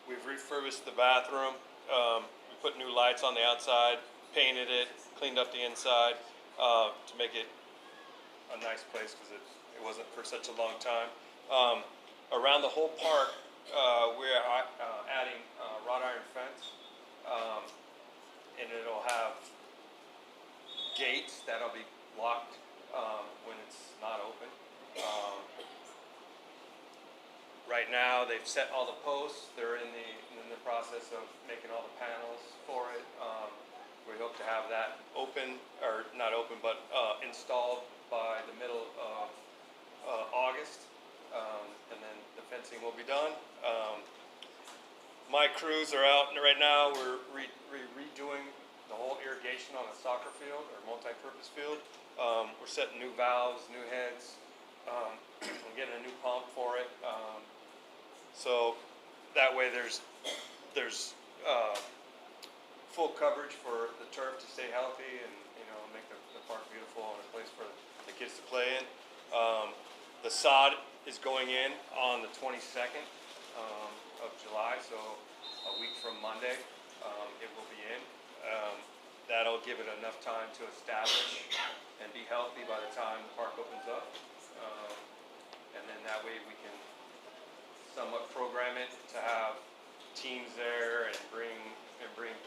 we've refurbished the bathroom. We put new lights on the outside, painted it, cleaned up the inside to make it a nice place because it wasn't for such a long time. Around the whole park, we're adding wrought iron fence, and it'll have gates that'll be locked when it's not open. Right now, they've set all the posts. They're in the process of making all the panels for it. We hope to have that open, or not open, but installed by the middle of August, and then the fencing will be done. My crews are out right now. We're redoing the whole irrigation on the soccer field or multi-purpose field. We're setting new valves, new heads. We're getting a new pump for it. So that way there's full coverage for the turf to stay healthy and, you know, make the park beautiful and a place for the kids to play in. The sod is going in on the 22nd of July, so a week from Monday, it will be in. That'll give it enough time to establish and be healthy by the time the park opens up. And then that way we can somewhat program it to have teams there and bring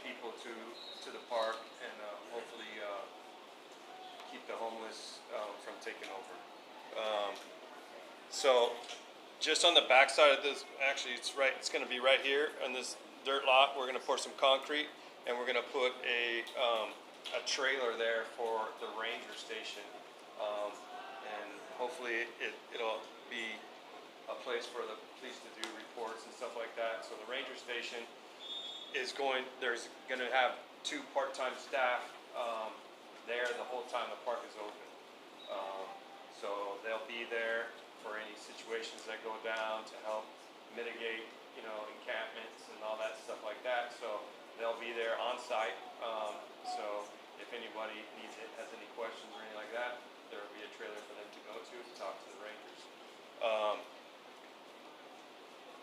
people to the park and hopefully keep the homeless from taking over. So just on the back side of this, actually it's going to be right here on this dirt lot. We're going to pour some concrete and we're going to put a trailer there for the ranger station, and hopefully it'll be a place for the police to do reports and stuff like that. So the ranger station is there's going to have 2 part-time staff there the whole time the park is open. So they'll be there for any situations that go down to help mitigate, you know, encampments and all that stuff like that. So they'll be there on site. So if anybody has any questions or anything like that, there will be a trailer for them to go to talk to the rangers.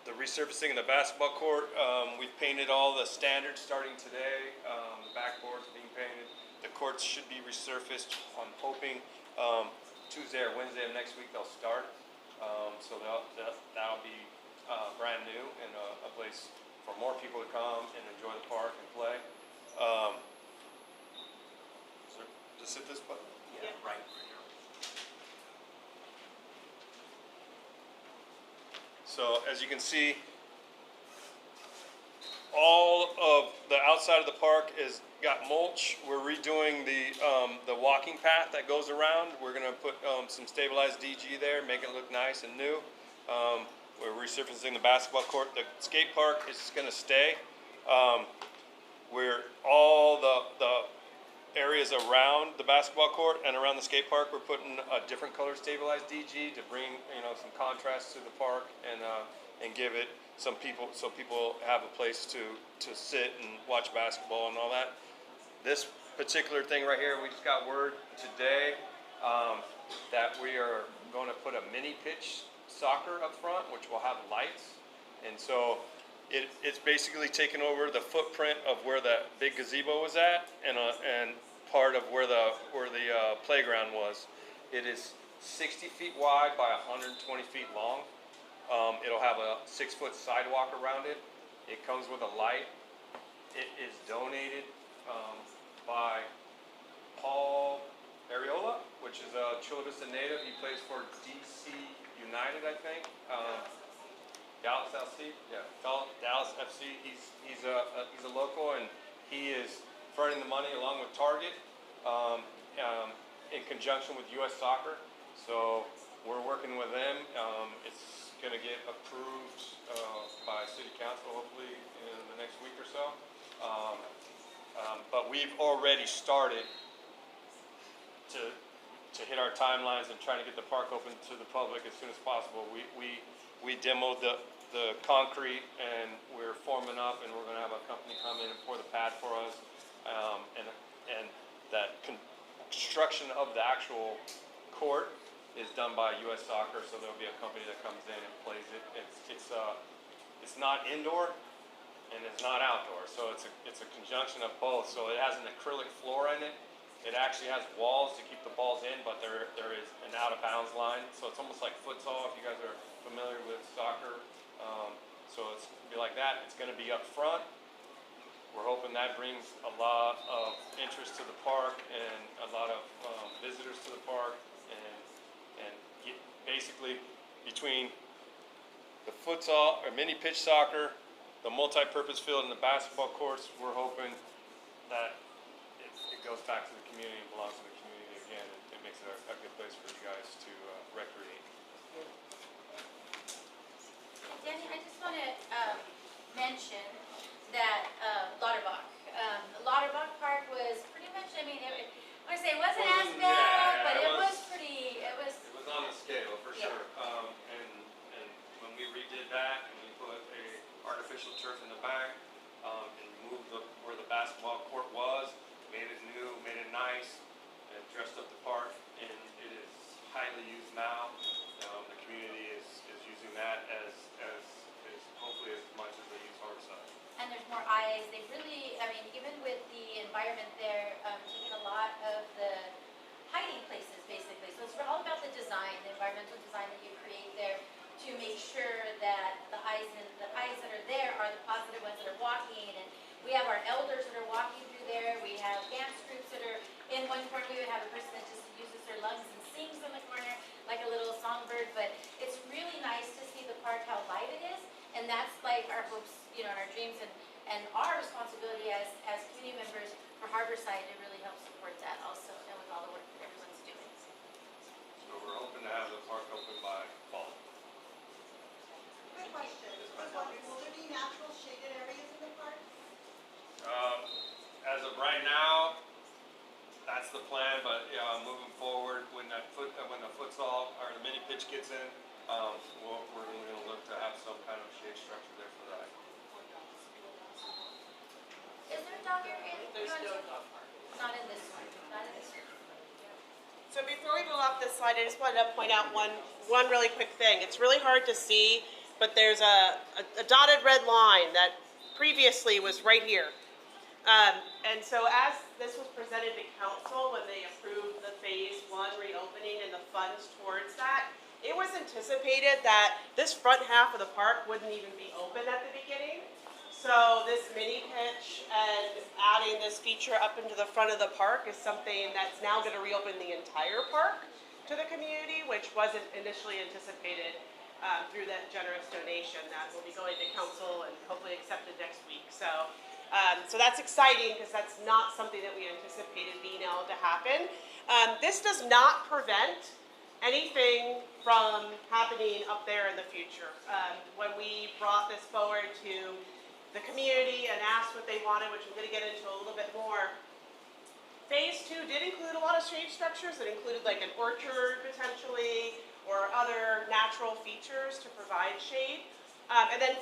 The resurfacing of the basketball court, we've painted all the standards starting today. The backboards being painted. The courts should be resurfaced. I'm hoping Tuesday or Wednesday of next week they'll start. So that'll be brand new and a place for more people to come and enjoy the park and play. Just hit this button? Yeah, right here. So as you can see, all of the outside of the park is got mulch. We're redoing the walking path that goes around. We're gonna put some stabilized DG there, make it look nice and new. We're resurfacing the basketball court. The skate park is gonna stay. We're all the areas around the basketball court and around the skate park, we're putting a different color stabilized DG to bring, you know, some contrast to the park and give it so people have a place to sit and watch basketball and all that. This particular thing right here, we just got word today that we are going to put a mini pitch soccer up front, which will have lights, and so it's basically taken over the footprint of where the big gazebo was at and part of where the playground was. It is 60 feet wide by 120 feet long. It'll have a 6-foot sidewalk around it. It comes with a light. It is donated by Paul Ariola, which is a Chula Vista native. He plays for DC United, I think. Dallas FC, yeah, Dallas FC. He's a local, and he is fronting the money along with Target in conjunction with U.S. Soccer. So we're working with them. It's going to get approved by City Council hopefully in the next week or so. But we've already started to hit our timelines and trying to get the park open to the public as soon as possible. We demoed the concrete and we're forming up, and we're going to have a company come in and pour the pad for us, and that construction of the actual court is done by U.S. Soccer, so there'll be a company that comes in and plays it. It's not indoor and it's not outdoor, so it's a conjunction of both. So it has an acrylic floor in it. It actually has walls to keep the balls in, but there is an out of bounds line, so it's almost like futsal if you guys are familiar with soccer. So it's going to be like that. It's going to be up front. We're hoping that brings a lot of interest to the park and a lot of visitors to the park, and basically between the futsal or mini pitch soccer, the multi-purpose field, and the basketball courts, we're hoping that it goes back to the community and belongs to the community again. It makes it a good place for you guys to recreate. Danny, I just want to mention that Lauterbach. Lauterbach Park was pretty much, I mean, I want to say it wasn't as bad, but it was pretty, it was on the scale for sure. And when we redid that and we put a dressed up the park, and it is highly used now. The community is using that as hopefully as much as they use Harborside. And there's more eyes. They really, I mean, even with the environment there, taking a lot of the hiding places basically. So it's all about the design, the environmental design that you create there to make sure that the eyes that are there are the positive ones that are walking. And we have our elders that are walking through there. We have dance groups that are in one corner. We would have a person that just uses their lungs and sings in the corner like a little songbird. But it's really nice to see the park how live it is. And that's like our hopes, you know, and our dreams and our responsibility as community members for Harborside to really help support that also, and with all the work that everyone's doing. So we're hoping to have the park open by fall. Quick question, will there be natural shaded areas in the park? As of right now, that's the plan. But moving forward, when the futsal or the mini pitch gets in, we're going to look to have some kind of shade structure there for that. Is there a dog area? There's no dog park. Not in this one, not in this one. So before we go off this slide, I just wanted to point out one really quick thing. It's really hard to see, but there's a dotted red line that previously was right here. And so as this was presented to council when they approved the phase 1 reopening and the funds towards that, it was anticipated that this front half of the park wouldn't even be open at the beginning. So this mini pitch and adding this feature up into the front of the park is something that's now going to reopen the entire park to the community, which wasn't initially anticipated through that generous donation that will be going to council and hopefully accepted next week. So that's exciting because that's not something that we anticipated being able to happen. This does not prevent anything from happening up there in the future. When we brought this forward to the community and asked what they wanted, which I'm going to get into a little bit more, phase 2 did include a lot of shade structures. It included like an orchard potentially or other natural features to provide shade. And then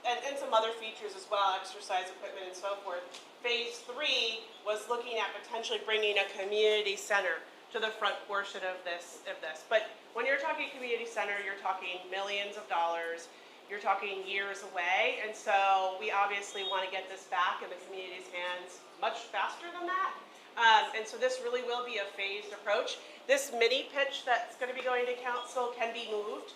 and some other features as well, exercise equipment and so forth. Phase 3 was looking at potentially bringing a community center to the front portion of this. But when you're talking community center, you're talking millions of dollars. You're talking years away. And so we obviously want to get this back in the community's hands much faster than that. And so this really will be a phased approach. This mini pitch that's going to be going to council can be moved.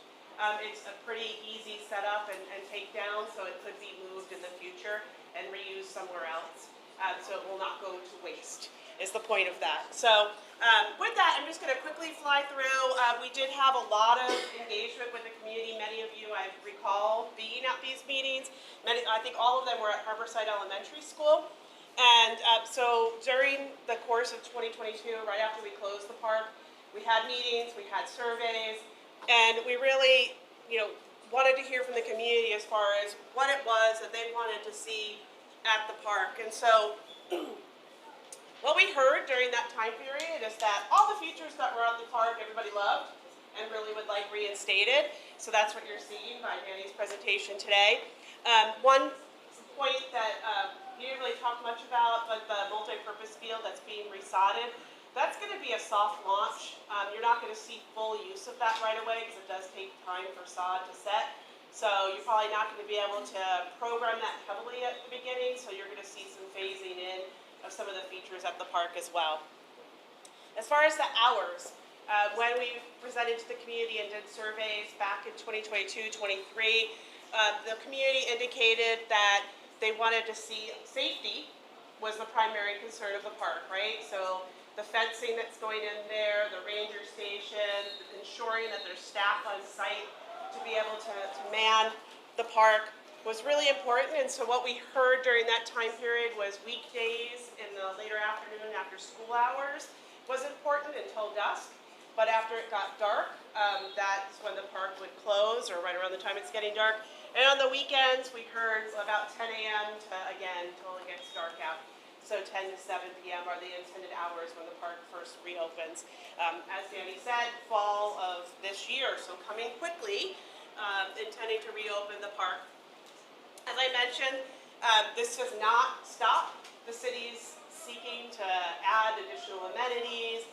It's a pretty easy setup and take down, so it could be moved in the future and reused somewhere else. So it will not go to waste, is the point of that. So with that, I'm just going to quickly fly through. We did have a lot of engagement with the community. Many of you, I recall, being at these meetings. I think all of them were at Harborside Elementary School. And so during the course of 2022, right after we closed the park, we had meetings, we had surveys, and we really, wanted to hear from the community as far as what it was that they wanted to see at the park. And so what we heard during that time period is that all the features that were at the park everybody loved and really would like reinstated. So that's what you're seeing by Danny's presentation today. One point that you didn't really talk much about, but the multi-purpose field that's being resodded, that's going to be a soft launch. You're not going to see full use of that right away because it does take time for sod to set. So you're probably not going to be able to program that heavily at the beginning, so you're going to see some phasing in of some of the features at the park as well. As far as the hours, when we presented to the community and did surveys back in 2022-23, the community indicated that they wanted to see safety was the primary concern of the park, right? So the fencing that's going in there, the ranger station, ensuring that there's staff on site to be able to man the park was really important. And so what we heard during that time period was weekdays in the later afternoon after school hours was important until dusk. But after it got dark, that's when the park would close, or right around the time it's getting dark. And on the weekends, we heard about 10 a.m. to, again, until it gets dark out. So 10 to 7 p.m. are the intended hours when the park first reopens. As Danny said, fall of this year, so coming quickly, intending to reopen the park. As I mentioned, this does not stop the city's seeking to add additional amenities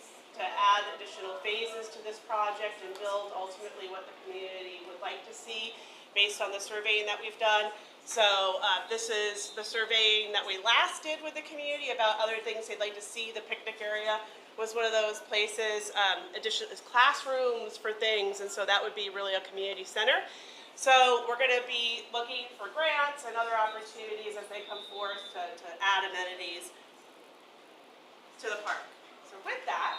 add additional phases to this project and build ultimately what the community would like to see based on the surveying that we've done. So this is the surveying that we last did with the community about other things they'd like to see. The picnic area was one of those places, additional classrooms for things, and so that would be really a community center. So we're going to be looking for grants and other opportunities as they come forth to add amenities to the park. So with that,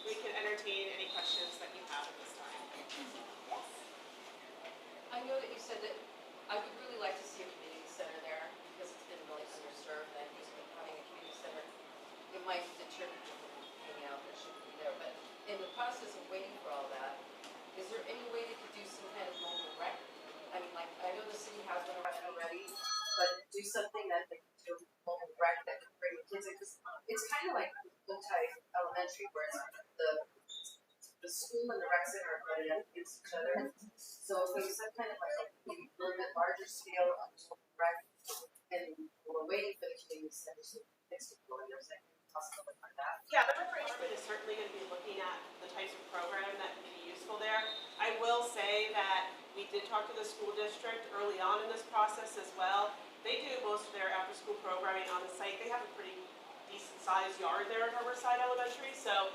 we can entertain any questions that you have at this time. Yes? I know that you said that I would really like to see a community center there because it's been really underserved. And I think having a community center, it might deter people from hanging out that shouldn't be there. But in the process of waiting for all that, is there any way they could do some kind of mobile rec? I mean, like, I know the city has one already, but do something that they can do mobile rec that can bring the kids in. Because it's kind of like type elementary where it's the school and the rec center are running up against each other. So if there's some kind of like a little bit larger scale of rec, and we're waiting for the community center to fix it, or there's any possibility like that. Yeah, the department is certainly going to be looking at the types of program that can be useful there. I will say that we did talk to the school district early on in this process as well. They do most of their after-school programming on the site. They have a pretty decent-sized yard there at Harborside Elementary, so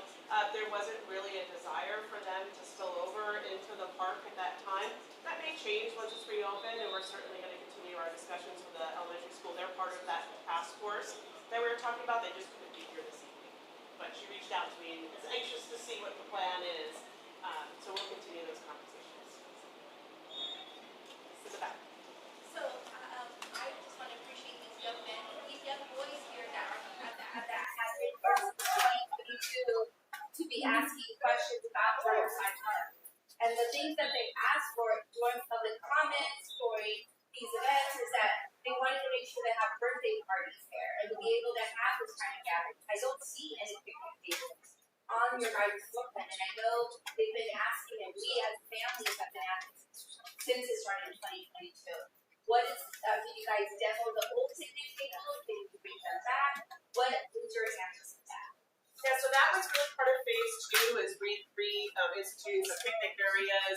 there wasn't really a desire for them to spill over into the park at that time. That may change once it's reopened, and we're certainly going to continue our discussions with the elementary school. They're part of that task force that we were talking about. They just couldn't be here this evening. But she reached out to me and is anxious to see what the plan is. So we'll continue those conversations. This is about. So, I just want to appreciate these young boys here that are that have been first to be asking questions about Riverside Park. And the things that they asked for during public comments during these events is that they wanted to make sure they have birthday parties there and to be able to have this kind of gathering. I don't see any picnic tables on your guys' floor plan, and I know they've been asking, and we as families have been asking since it started in 2022. What is, did you guys demo the old picnic tables? Did you bring them back? What is your answer to that? Yeah, so that was really part of phase 2 is instituting the picnic areas,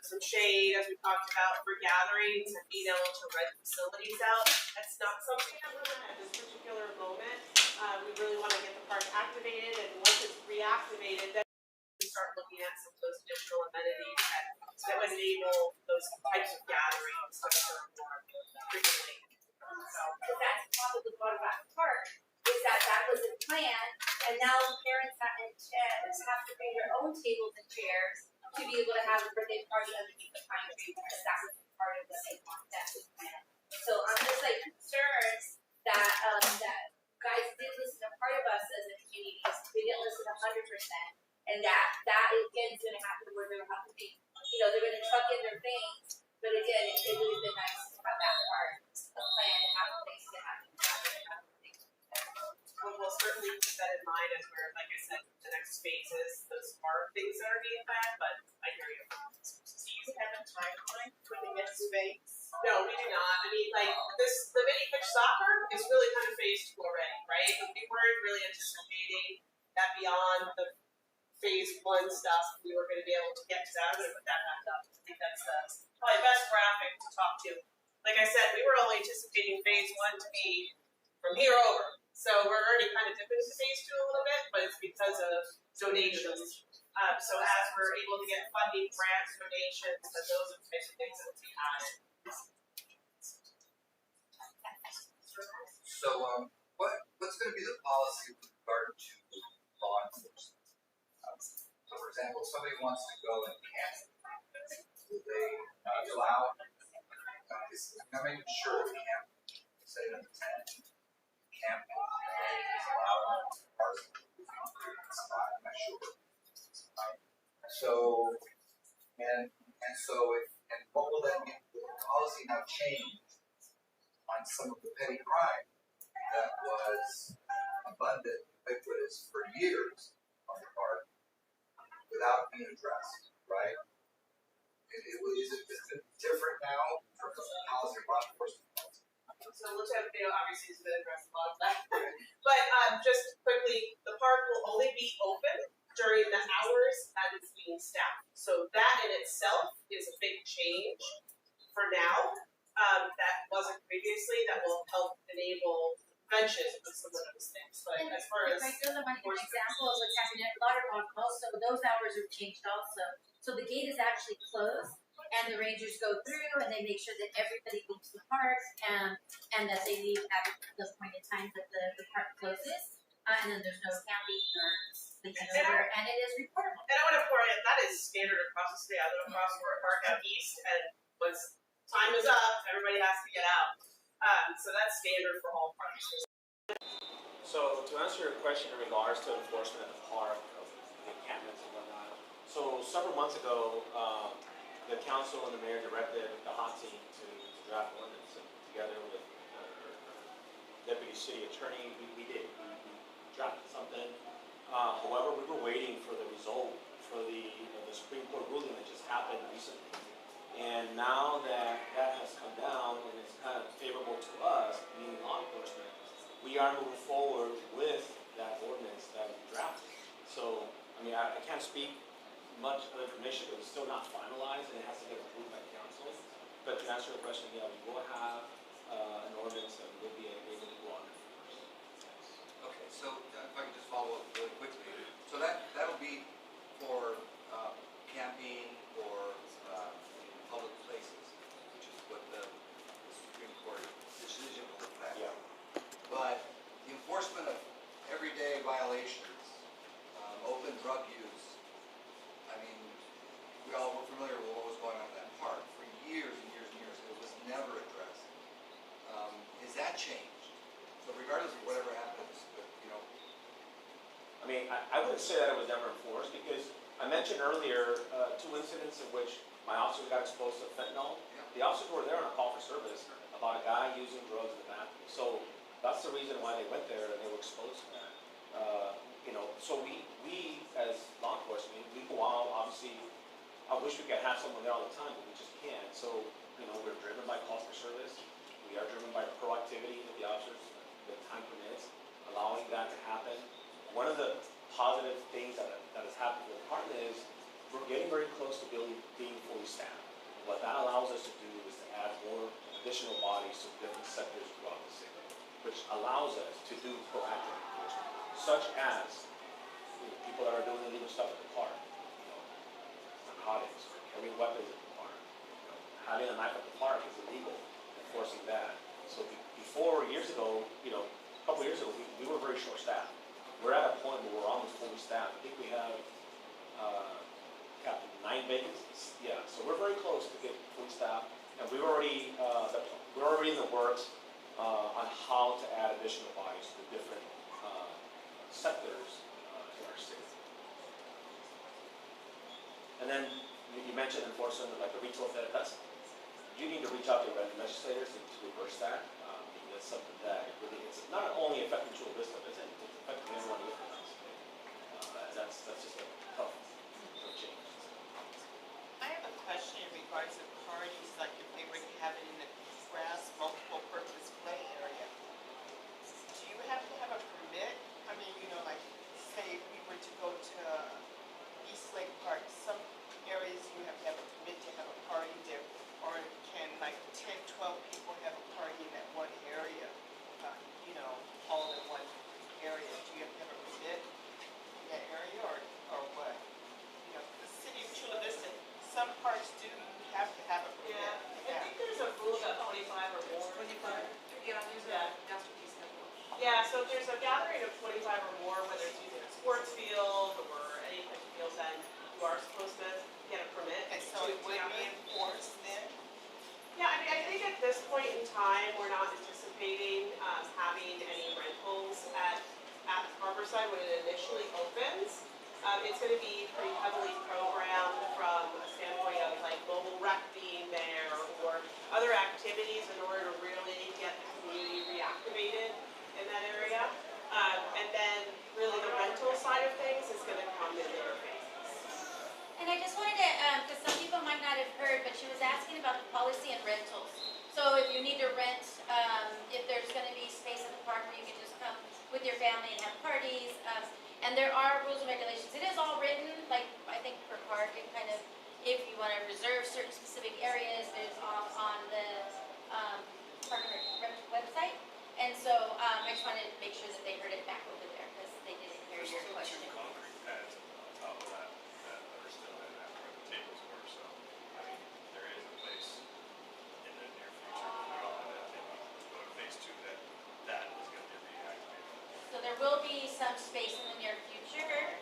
some shade, as we talked about, for gatherings and being able to rent facilities out. That's not something that we're doing at this particular moment. We really want to get the park activated, and once it's reactivated, then we start looking at some of those additional amenities that would enable those types of gatherings to occur more frequently. So that's probably part about the park, is that wasn't planned, and now parents have to bring their own tables and chairs to be able to have a birthday party underneath the pine tree, because that was part of what they want, that was planned. So I'm just like concerned that that guys did listen to part of us as a community, they didn't listen 100%, and that again is going to happen where they'll have to be, they're going to truck in their things, but again, it would have been nice to have that part of plan to have a place to have things. We'll certainly keep that in mind as we're, like I said, the next phases. Those are things that are being planned, but I hear you. Do you have a timeline for the next phase? No, we do not. I mean, like the mini pitch soccer is really kind of phase 2 already, right? We weren't really anticipating that beyond the phase 1 stuff, we were going to be able to get to that. I'm going to put that back up. I think that's probably the best graphic to talk to. Like I said, we were only anticipating phase 1 to be from here over. So we're already kind of dipping into phase 2 a little bit, but it's because of donations. So as we're able to get funding, grants, donations, and those are the types of things that will be added. So, what's going to be the policy with regard to law enforcement? So, for example, if somebody wants to go and camp, will they not allow? I'm making sure the camp, say number 10, camp is allowed parts of the spot. I'm not sure. So, and what will that mean? Will the policy now change on some of the petty crime that was abundant, ubiquitous for years on the part without being addressed, right? Is it different now from the policy of law enforcement? So Lieutenant Theo obviously has been addressed a lot of that. But just quickly, the park will only be open during the hours that it's being staffed. So that in itself is a big change for now, that wasn't previously, that will help enable prevention of some of those things. But as far as I really want to give an example of what's happening at Lauterbach also, those hours are changed also. So the gate is actually closed and the rangers go through and they make sure that everybody leaves the park and that they leave at the appointed time that the park closes. And then there's no camping or sleeping over, and it is reportable. And I want to point out, that is standard across the state. I live across Fort Park out east, and once time is up, everybody has to get out. So that's standard for all parks. So to answer your question in regards to enforcement at the park of the encampments and whatnot, so several months ago, the council and the mayor directed the hot team to draft ordinance, and together with deputy city attorney, we drafted something. However, we were waiting for the result for the Supreme Court ruling that just happened recently. And now that that has come down and it's kind of favorable to us, meaning law enforcement, we are moving forward with that ordinance that we drafted. So, I mean, I can't speak much of the information because it's still not finalized and it has to get approved by council. But to answer your question, yeah, we will have an ordinance that will be able to go on first. Okay, so if I could just follow up really quickly. So that'll be for camping or public places, which is what the Supreme Court decision will affect. Yeah. But the enforcement of everyday violations, open drug use, I mean, we all were familiar with what was going on in that park for years and years and years. It was never addressed. Is that changed? So regardless of whatever happens, you know. I mean, I wouldn't say that it was never enforced because I mentioned earlier 2 incidents in which my officers got exposed to fentanyl. Yeah. The officers were there on a call for service about a guy using drugs in the bathroom. So that's the reason why they went there and they were exposed to that. You know, so we as law enforcement, we go out, obviously, I wish we could have someone there all the time, but we just can't. So, you know, we're driven by calls for service. We are driven by proactivity with the officers, the time permits, allowing that to happen. One of the positive things that has happened with the department is we're getting very close to being fully staffed. What that allows us to do is to add more additional bodies to different sectors throughout the city, which allows us to do proactive enforcement, such as people that are doing illegal stuff at the park, narcotics, carrying weapons at the park, having a knife at the park is illegal, enforcing that. So before, years ago, a couple years ago, we were very short-staffed. We're at a point where we're almost fully staffed. I think we have, Captain, 9 vacancies. Yeah, so we're very close to getting fully staffed, and we're already in the works on how to add additional bodies to different sectors in our city. And then you mentioned enforcement, like the retail theft. You need to reach out to your legislators to reverse that. That's something that it's not only affecting Chula Vista, but it's affecting everyone within us. That's just a tough change. I have a question in regards to parties, like if they were to have it in the grass, multiple purpose play area. Do you have to have a permit? I mean, like say if we were to go to East Lake Park, some areas you have to have a permit to have a party there, or can like 10, 12 people have a party in that one area, all in one area? Do you have to have a permit in that area, or what? The city of Chula Vista, some parts do, you have to have a permit. Yeah, I think there's a rule about 25 or more. 25? Yeah, there's a masterpiece that one. Yeah, so if there's a gathering of 25 or more, whether it's using a sports field or any type of field, then you are supposed to get a permit. And so it would be enforced then? Yeah, I mean, I think at this point in time, we're not anticipating having any rentals at Harborside when it initially opens. It's going to be pretty heavily programmed from a standpoint of like mobile rec being there or other activities in order to really get the community reactivated in that area. And then really the rental side of things is going to come in later phases. And I just wanted to, because some people might not have heard, but she was asking about the policy and rentals. So if you need to rent, if there's going to be space at the park where you can just come with your family and have parties, and And there are rules and regulations. It is all written, like, I think per park, and kind of, if you wanna reserve certain specific areas, there's on the, Park and Rec website. And so, I just wanted to make sure that they heard it back over there, because they didn't hear There's your still question. two concrete pads on top of that are still in that where the tables were, so, I mean, there is a place in the near future when we all have that, maybe go to phase two that is gonna be reactivated. So there will be some space in the near future,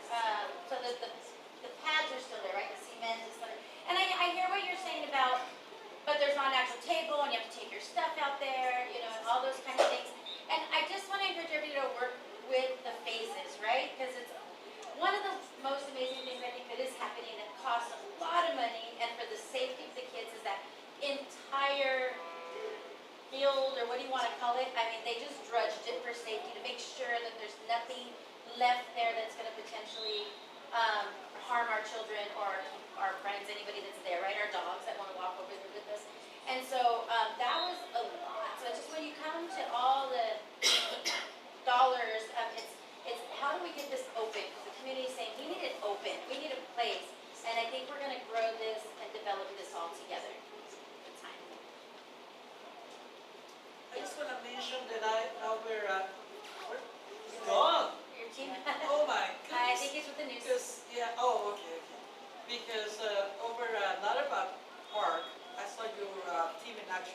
so that the pads are still there, right, the cement is still there. And I hear what you're saying about, but there's not an actual table, and you have to take your stuff out there, you know, and all those kind of things. And I just wanna encourage everybody to work with the phases, right, because it's one of the most amazing things I think that is happening that costs a lot of money, and for the safety of the kids, is that entire field, or what do you wanna call it? I mean, they just drudged it for safety to make sure that there's nothing left there that's gonna potentially, harm our children or our friends, anybody that's there, right? Our dogs that wanna walk over there with us. And so, that was a lot. So just when you come to all the dollars, it's how do we get this open? Because the community is saying, we need it open, we need a place. And I think we're gonna grow this and develop this all together with time. I just want to mention that over, gone. Your team. Oh my I goodness. think it's with the news. Because, yeah, oh, okay, okay. Because over Larabak Park, I saw your team in action.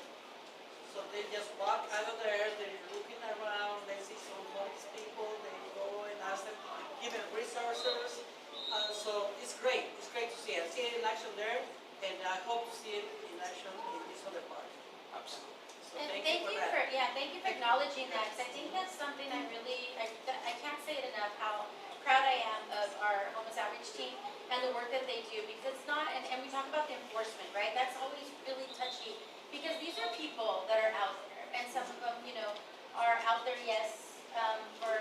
So they just walk out of there, they're looking around, they see some homeless people, they go and ask them, give them resources. So it's great to see it. I see it in action there, and I hope to see it in action in this other park. Absolutely. So And thank you for that. thank you for acknowledging that, because I think that's something I can't say it enough, how proud I am of our homeless outreach team and the work that they do, because it's not, and we talk about the enforcement, right? That's always really touchy, because these are people that are out there, and some of them, you know, are out there, yes, for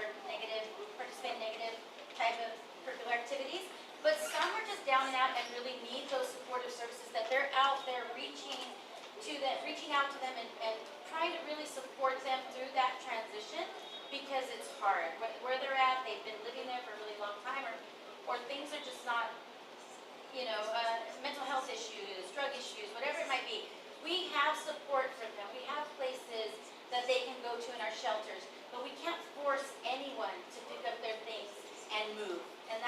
participate in negative type of curricular activities, but some are just down and out and really need those supportive services, that they're out there reaching out to them and trying to really support them through that transition, because it's hard. Where they're at, they've been living there for a really long time, or things are just not, you know, mental health issues, drug issues, whatever it might be. We have support for them. We have places that they can go to in our shelters, but we can't force anyone to pick up their things and move. And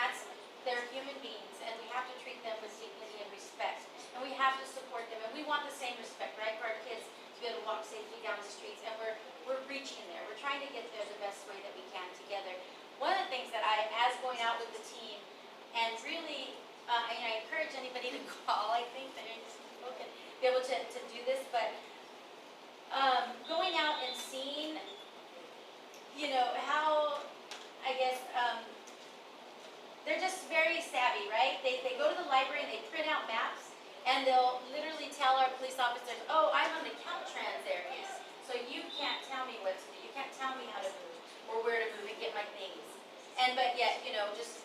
they're human beings, and we have to treat them with dignity and respect. And we have to support them, and we want the same respect, right, for our kids to be able to walk safely down the streets. And we're reaching there. We're trying to get there the best way that we can together. One of the things that as going out with the team, and really, I encourage anybody to call. I think that people can be able to do this, but going out and seeing, you know, how, I guess, they're just very savvy, right? They go to the library and they print out maps, and they'll literally tell our police officers, oh, I'm on the Caltrans area, so you can't tell me what to do. You can't tell me how to move or where to move and get my things. But yet, you know, just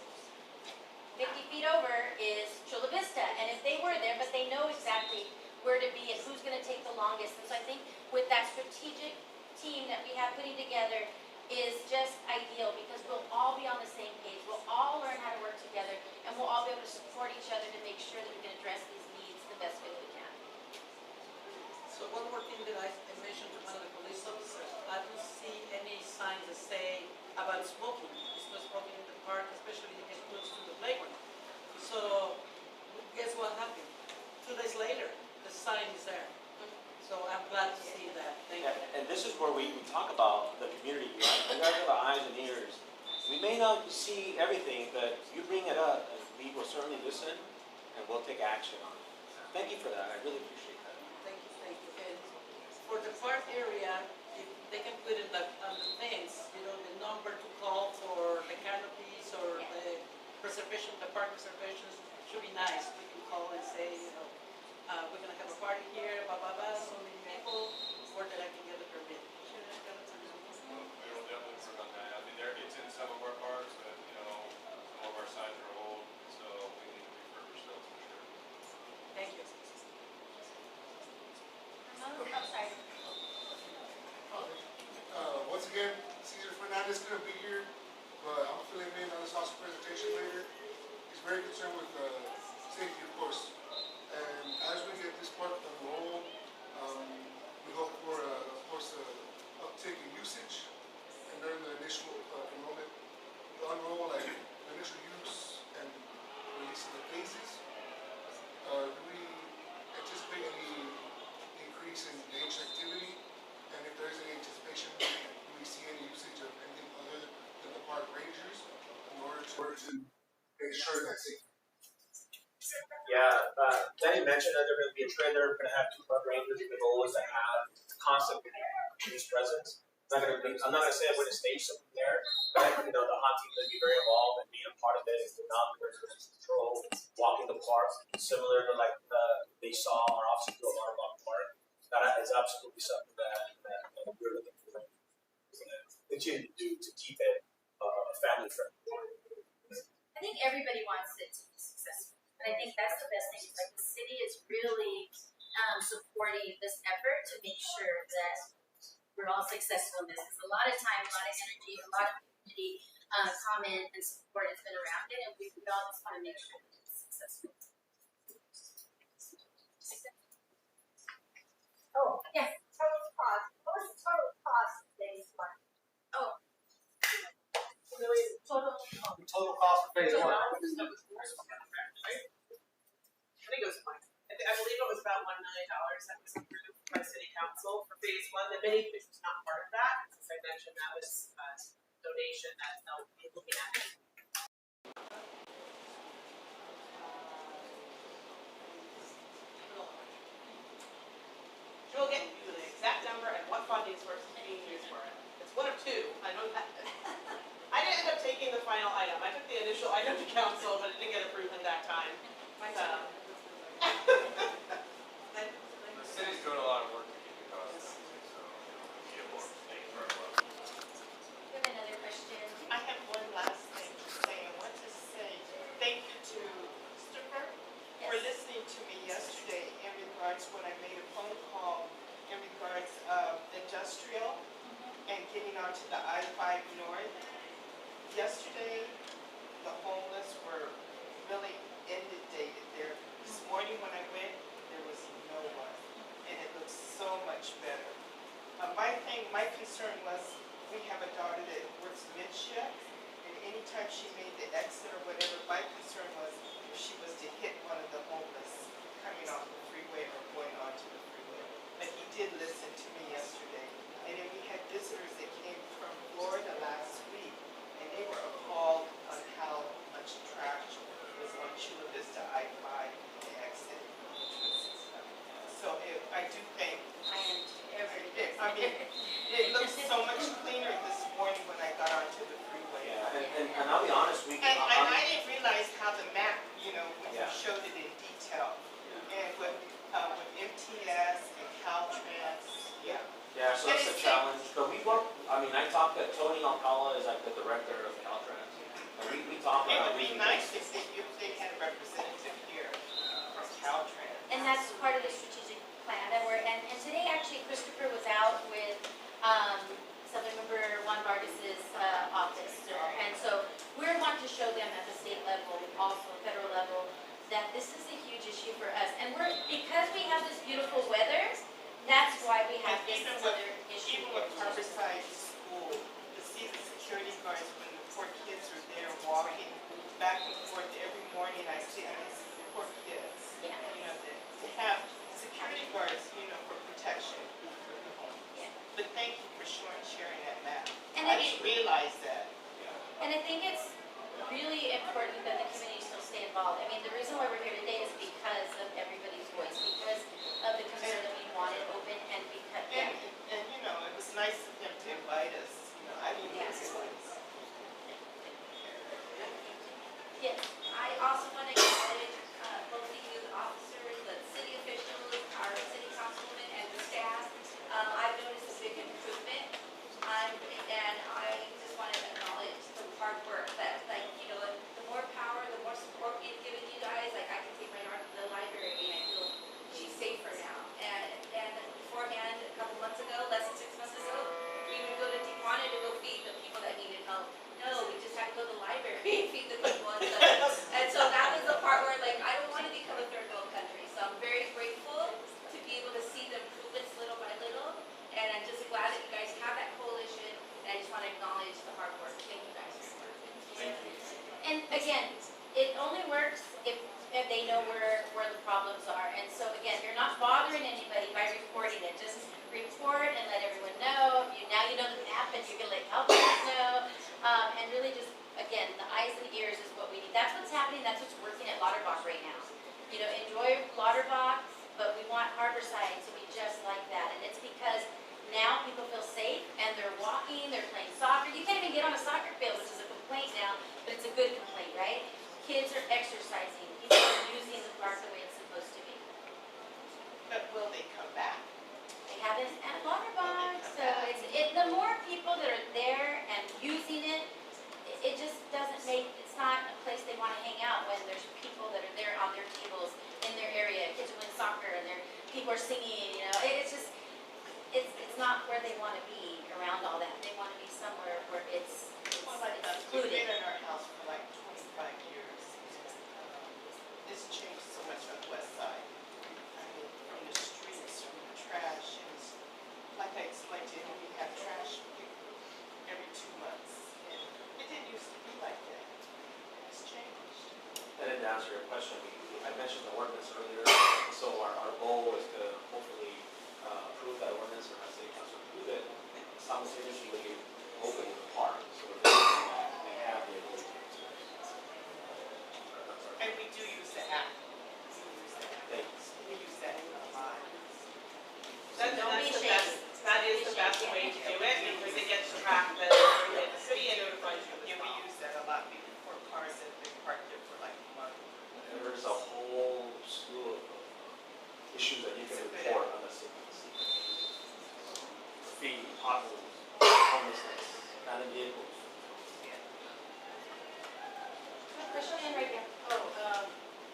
50 feet over is Chula Vista, and if they were there, but they know exactly where to be and who's going to take the longest. And so I think with that strategic team that we have putting together is just ideal, because we'll all be on the same page. We'll all learn how to work together, and we'll all be able to support each other to make sure that we can address these needs the best way that we can. So one more thing that I mentioned to one of the police officers, I don't see any signs that say about smoking. It's not smoking in the park, especially if it's close to the playground. So guess what happened? 2 days later, the sign is there. So I'm glad to see that. Thank you. And this is where we talk about the community. You guys have the eyes and ears. We may not see everything, but you bring it up, and we will certainly listen, and we'll take action on it. Thank you for that. I really appreciate that. Thank you, thank you. And for the park area, if they can put in on the things, you know, the number to call for the canopies or the preservation, the park preservations, should be nice. We can call and say, you know, we're gonna have a party here, blah, blah, blah, so many people, or that I can get a permit. We will definitely work on that. I mean, it's in some of our parks, but, you know, some of our signs are old, so we need to refurbish those for sure. Thank you. I'm sorry. Once again, Cesar Fernandez couldn't be here, but I'm filling in on this hospital very concerned with safety, of course. And as we get this park on roll, we hope for, of course, uptick in usage. And during the initial enrollment, the unroll, like the initial use and release of the phases, do we anticipate any increase in gauge activity? And if there is any anticipation, do we see any usage of anything other than the park rangers in order to ensure that safety? Yeah, Danny mentioned that there's going to be a trailer, we're going to have 2 park rangers. The goal is to have constant police presence. I'm not going to say I'm going to stage something there, but the hunt team will be very involved and being a part of it. If they're not, there's control, walking the park, similar to like they saw our officers do a lot about the park. That is absolutely something that we're looking for continue to do to keep it family friendly. I think everybody wants it to be successful. And I think that's the best thing. Like the city is really supporting this effort to make sure that we're all successful in this. Because a lot of time, a lot of energy, a lot of community comment and support has been around it, and we all just want to make sure that it's successful. Oh, yes. Total cost, what was the total cost of phase one? Oh. Total cost for phase 1. I think it was fine. I believe it was about $1 million that was approved by city council for phase 1. The mini pitch was not part of that. As I mentioned, that was a donation that they'll be looking at. She'll get you the exact number and what funding source is being used for it. It's one of 2. I know that. I didn't end up taking the final item. I took the initial item to council, but it didn't get approved at that time. The city's doing a lot of work to keep the costs down, so we get more things for our level. We have another question. I have one last thing to say. I want to say thank you to Christopher for listening to me yesterday in regards when I made a phone call in regards of industrial and getting onto the I-5 North. Yesterday, the homeless were really inundated there. This morning when I went, there was no one, and it looks so much better. My concern was, we have a daughter that works mid-shift, and anytime she made the exit or whatever, my concern was if she was to hit one of the homeless coming off the freeway or going onto the freeway. But he did listen to me yesterday, and then we had visitors that came from Florida last week, and they were appalled on how much trash was on Chula Vista I-5 the exit. So I do think, I mean, it looks so much cleaner this morning when I got onto the freeway. Yeah, and I'll be honest, And I didn't realize how the map, when you showed it in detail. And with MTS and Caltrans, Yeah, so that's a challenge, but we work, I talked to Tony Alcala, is like the director of Caltrans, and we talked it about. would be nice if they had a representative here from Caltrans. And that's part of the strategic plan that and today actually Christopher was out with Assembly Member Juan Vargas's office. And so we're wanting to show them at the state level, also federal level, that this is a huge issue for us. And because we have this beautiful weather, that's why we have this other issue. Even with Harborside School, to see the security guards when the poor kids are there walking back and forth every morning, I see the poor kids. Yeah. To have security guards, for protection for the homeless. Yeah. But thank you for sharing that map. And I didn't realize that. And I think it's really important that the community still stay involved. The reason why we're here today is because of everybody's voice, because of the concern that we want it open and because. And it was nice of them to invite us. I didn't realize. Yes, I also want to acknowledge both the youth officers, the city officials, our city councilwoman, and the staff. I've noticed a big improvement, and I just want to acknowledge the hard work that, the more power, the more support we've given you guys. I can take my daughter to the library, and I feel only works if they know where the problems are. And so again, you're not bothering anybody by reporting it. Just report and let everyone know. Now you know the map and you can let helpers know. And really just, again, the eyes and ears is what we need. That's what's happening. That's what's working at Lauterbach right now. You know, enjoy Lauterbach, but we want Harborside to be just like that. And it's because now people feel safe and they're walking, they're playing soccer. You can't even get on a soccer field, which is a complaint now, but it's a good complaint, right? Kids are exercising. People are using the park the way it's supposed to be. But will they come back? They haven't at Lauterbach, so the more people that are there and using it, it just doesn't make, it's not a place they want to hang out when there's people that are there on their tables in their area. Kids are playing soccer and people are singing, you know. It's just, it's not where they want to be around all that. They want to be somewhere where it's We've included. been in our house for like 25 years. It's changed so much on the west side. I mean, from the streets, from the trash, and like I explained to you, we have trash every 2 months. And it didn't used to be like that. It's changed. And then to answer your question, I mentioned the ordinance earlier, so our goal is to hopefully approve that ordinance, or I say council approve it, simultaneously open the park, so that they have the ability to experience. And we do use the app. We use that a lot. That is the best way to do it, because it gets tracked that every day the city and notifies you. Yeah, we use that a lot for cars that have been parked there for like a month. And there's a whole slew of issues that you can report on the city. Graffiti, potholes, homelessness, abandoned vehicles. Question right there.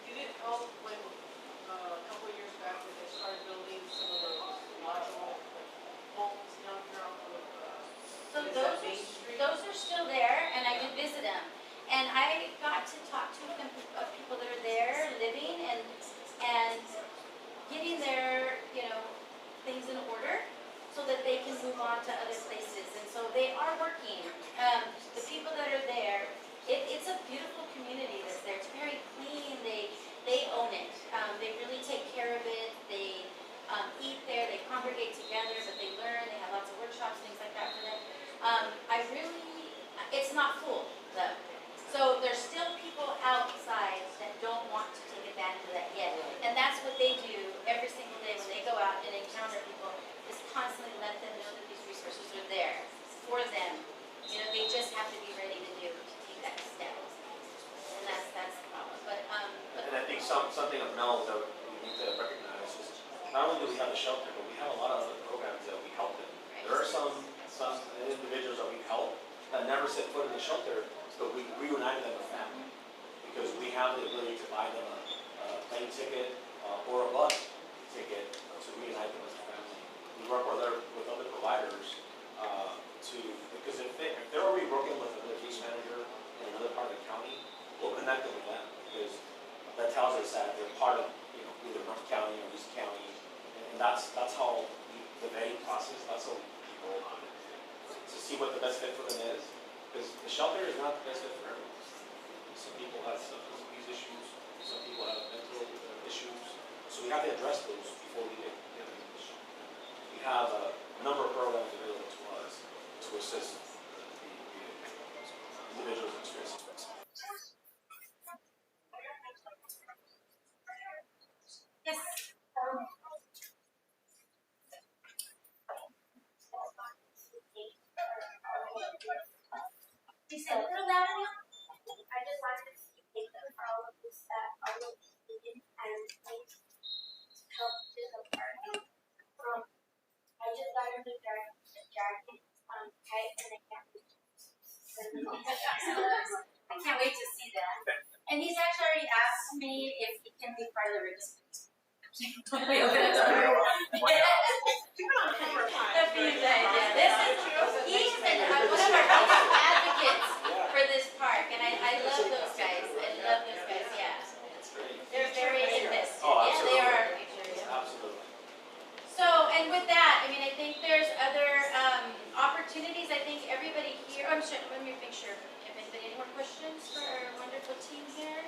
Did it help when, a couple of years back, when they started building some of those modular homes down here off of, So is that Main Street? those are still there, and I do visit them. And I got to talk to them, people that are there living and getting their, things in order so that they can move on to other places. And so they are working. The people that are there, it's a beautiful community that's there. It's very clean. They own it. They really take care of it. They eat there. They congregate together, but they learn. They have lots of workshops, things like that for them. It's not full though. So there's still people outside that don't want to take advantage of that yet. And that's what they do every single day when they go out and encounter people, is constantly let them know that these resources are there for them. They just have to be ready to take that step. And that's the problem. And I think something of note that we need to recognize is not only do we have the shelter, but we have a lot of other programs that we help them. There are some individuals that we've helped that never set foot in the shelter, but we reunited them with family because we have the ability to buy them a plane ticket or a bus ticket to reunite them as a family. We work with other providers because if they're already working with another case manager in another part of the county, we'll connect them with them because that tells us that they're part of either North County or East County, and that's how the vetting process. That's how we go on it to see what the best fit for them is. Because the shelter is not the best fit for everyone. Some people have substance abuse issues, some people have mental issues, so we have to address those before we get the issue. We have a number of programs available to us to assist the individuals experiencing stress. Yes. You said a little louder now? I just wanted to take them for all of this that are located and help to the park. I just got a new jacket, tight, and I can't wait. I can't wait to see that. And he's actually already asked me if he can be part of the resistance. This is he's been one of our biggest advocates for this park, and I love those guys. Yeah. They're very invested. Yeah, they are our future. Yeah. Absolutely. So, and with that, I think there's other opportunities. I think everybody here, let me make sure. If anybody any more questions for our wonderful team here?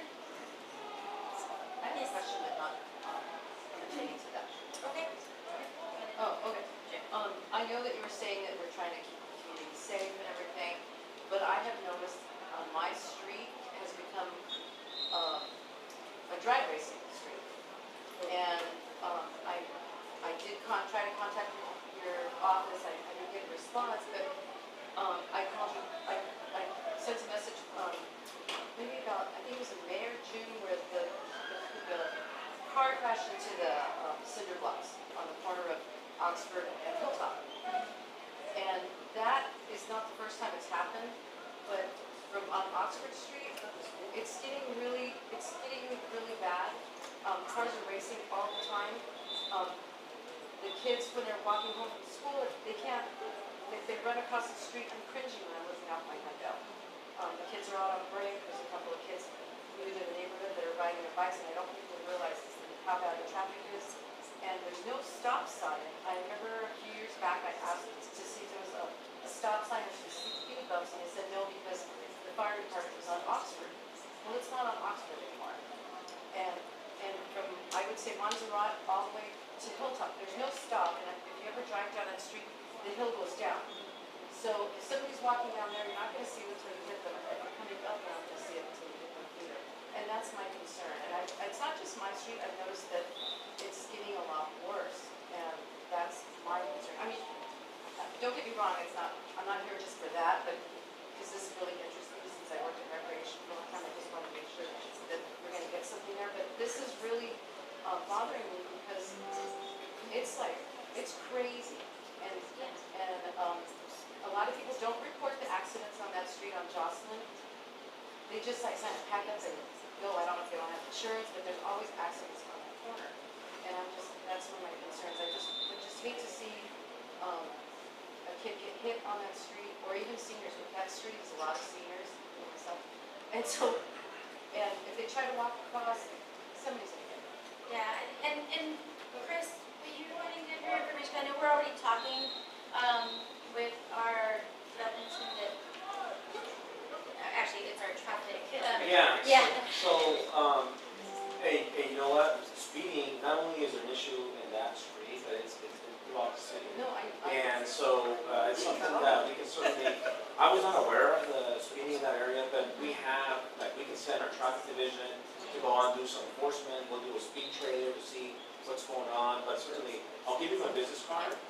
I have noticed my street has become a drag racing street. And I did try to contact your office, I didn't get a response, but I called you, I sent a message, maybe about, I think it was in May or June, where the car crashed into the cinder blocks on the corner of Oxford and Hilltop. And that is not the first time it's happened, but on Oxford Street, it's getting really bad. Cars are racing all the time. The kids, when they're walking home from school, they can't, if they run across the street, I'm cringing when I'm looking out my window. The kids are out on break, there's a couple of kids new to the neighborhood that are riding their bikes, and I don't think they realize how bad the traffic is. And there's no stop sign. I remember a few years back, I asked to see if there was a stop sign or some speed bumps, and they said no, because the fire department was on Oxford. Well, it's not on Oxford anymore. And from, I would say, Montserrat all the way to Hilltop, there's no stop, and if you ever drive down that street, the hill goes down. So if somebody's walking down there, you're not gonna see it until you hit them. If you're coming up, you're not gonna see it until you hit them either. And that's my concern. And it's not just my street, I've noticed that it's getting a lot worse, and that's my concern. I mean, don't get me wrong, I'm not here just for that, but because this really interests me since I worked in recreation for a long time, I just want to make sure that we're gonna get something there. But this is really bothering me because it's crazy, and a lot of people don't report the accidents on that street on Jocelyn. They just kind of pack up and go. I don't know if they don't have insurance, but there's always accidents on that corner, and that's one of my concerns. I just hate to see a kid get hit on that street, or even seniors. But that street is a lot of seniors, myself, and so, and if they try to walk across, somebody's gonna get hit. Yeah, and Chris, will you want to give your information? I know we're already talking with our superintendent. Actually, it's our traffic. Yeah. Yeah. So, hey, you know what? Speeding not only is an issue in that street, but it's throughout the city. No, And so, it's something that we can certainly, I was not aware of the speeding in that area, but we have, like, we can send our traffic division to go on, do some enforcement, we'll do a speed trailer to see what's going on, but certainly, I'll give you my business card, and,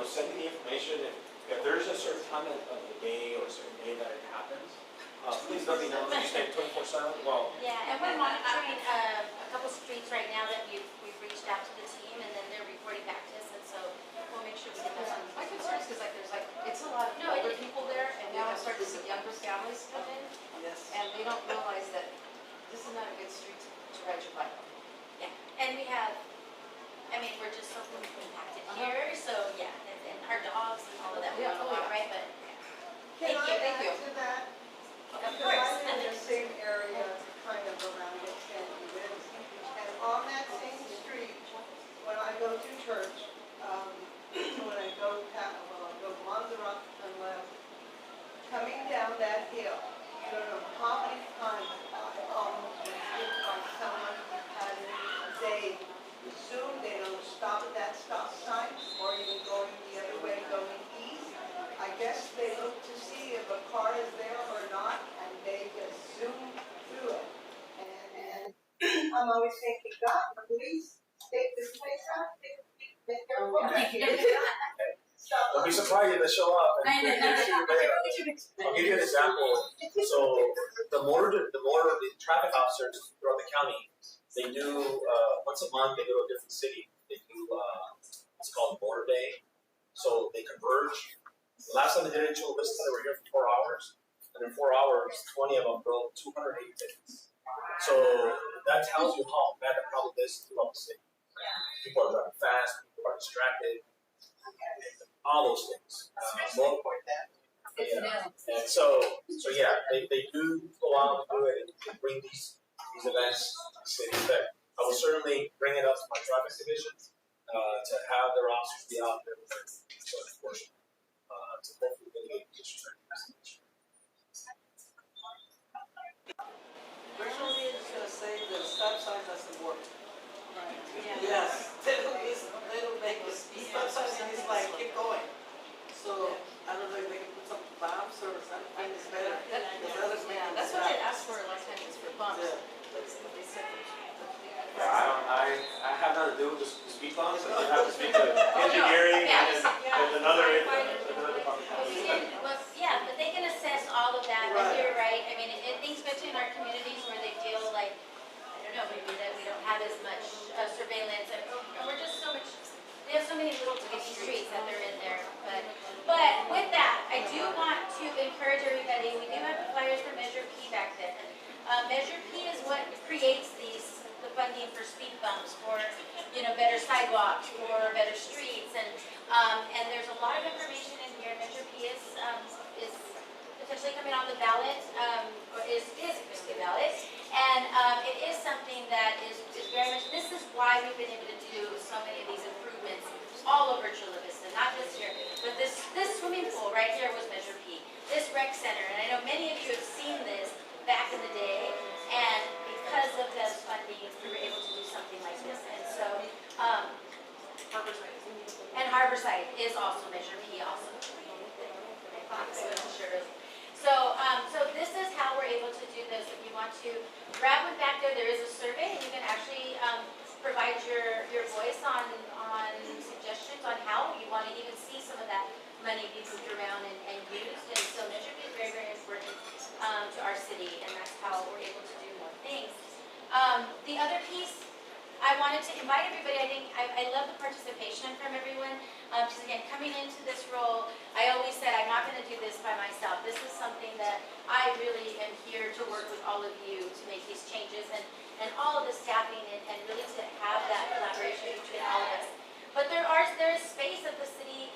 send me the information. If there's a certain time of the day or a certain day that it happens, please let me know. You say 24/7? Well. Yeah, and we're monitoring a couple streets right now that we've reached out to the team, and then they're reporting back to us, and so we'll make sure we get those on. My concern is because it's a lot of older people there, and now I'm starting to see younger families come in, and they don't realize that this is not a good street to ride your bike on. Yeah, and we're just so impacted here, so yeah, and our dogs and all of that, we don't know about, right, but Can thank I you. add to that? Of Because course. I live in the same area, kind of around it, Sandy lives. And on that same street, when I go to church, when I go Montserrat and left, coming down that hill, you don't know how many times I almost been hit by someone who had a day. Soon they don't stop at that stop sign, or even going the other way, going east. I guess they look to see if a car is there or not, and they just zoom through it. And I'm always thinking, God, please take this place out, make their Don't be surprised if they show up. I'll give you an example. So the traffic officers throughout the county, they do once a month. They go to a different city. They do it's called Motor Day. So they converge. The last time they did it in Chula Vista, they were here for 4 hours, and in 4 hours, 20 of them broke 208 tickets. So that tells you how bad the problem is throughout the city. People are driving fast. People are distracted. All those things. And so yeah, they do go out and do it, and they bring these events to the city. But I will certainly bring it up to my traffic division to have their officers be out there with their enforcement to hopefully mitigate the issues. Personally, I'm just gonna say the stop sign doesn't work. Yeah. Yes, they'll make the stop sign and it's like, keep going. So, I don't know if they can put some bombs or something. bumps. Yeah, I have nothing to do with the speed bumps, so you have to speak to engineering and another department. But we can, but they can assess all of that, but you're right, I mean, things, especially in our communities where they feel like, I don't know, maybe that we don't have as much surveillance, and we're just so much, we have so many little tiny streets that they're in there, but with that, I do want to encourage everybody, we do have the flyers for Measure P back there. Measure P is what creates the funding for speed bumps, for, better sidewalks, for better streets, and there's a lot of information in here. Measure P is potentially coming on the ballot, or is officially ballot, and it is something that is very much, this is why we've been able to do so many of these improvements all over Chula Vista, not just here, but this swimming pool right here was Measure P, this rec center, and I know many of you have seen this back in the day, and because of this funding, we were able to do something like this, and so, and Harborside is also Measure P also. So this is how we're able to do this. If you want to grab one back there, there is a survey, and you can actually provide your voice on suggestions on how you want to even see some of that money be moved around and used. And so Measure P is very, very important to our city, and that's how we're able to do more things. The other piece, I wanted to invite everybody. I think I love the participation from everyone. Because again, coming into this role, I always said I'm not going to do this by myself. This is something that I really am here to work with all of you to make these changes and all of the staffing and really to have that collaboration between all of us. But there is space at the city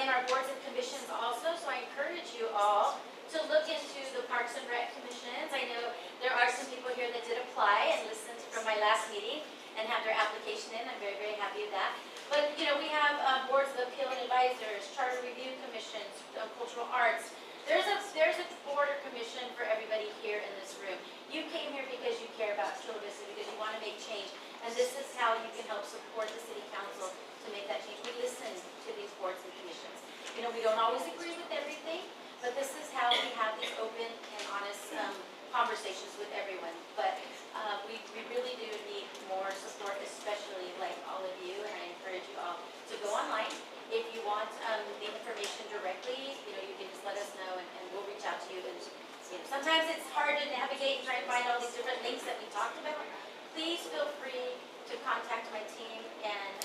in our boards and commissions also. So I encourage you all to look into the Parks and Rec commissions. I know there are some people here that did apply and listened from my last meeting and have their application in. I'm very, very happy with that. But, we have boards of appeal and advisors, charter review commissions, cultural arts. There's a board or commission for everybody here in this room. You came here because you care about Chula Vista, because you want to make change. And this is how you can help support the city council to make that change. We listen to these boards and commissions. We don't always agree with everything, but this is how we have these open and honest conversations with everyone. But we really do need more support, especially like all of you, and I encourage you all to go online. If you want the information directly, you can just let us know and we'll reach out to you. And sometimes it's hard to navigate and try to find all these different links that we talked about. Please feel free to contact my team and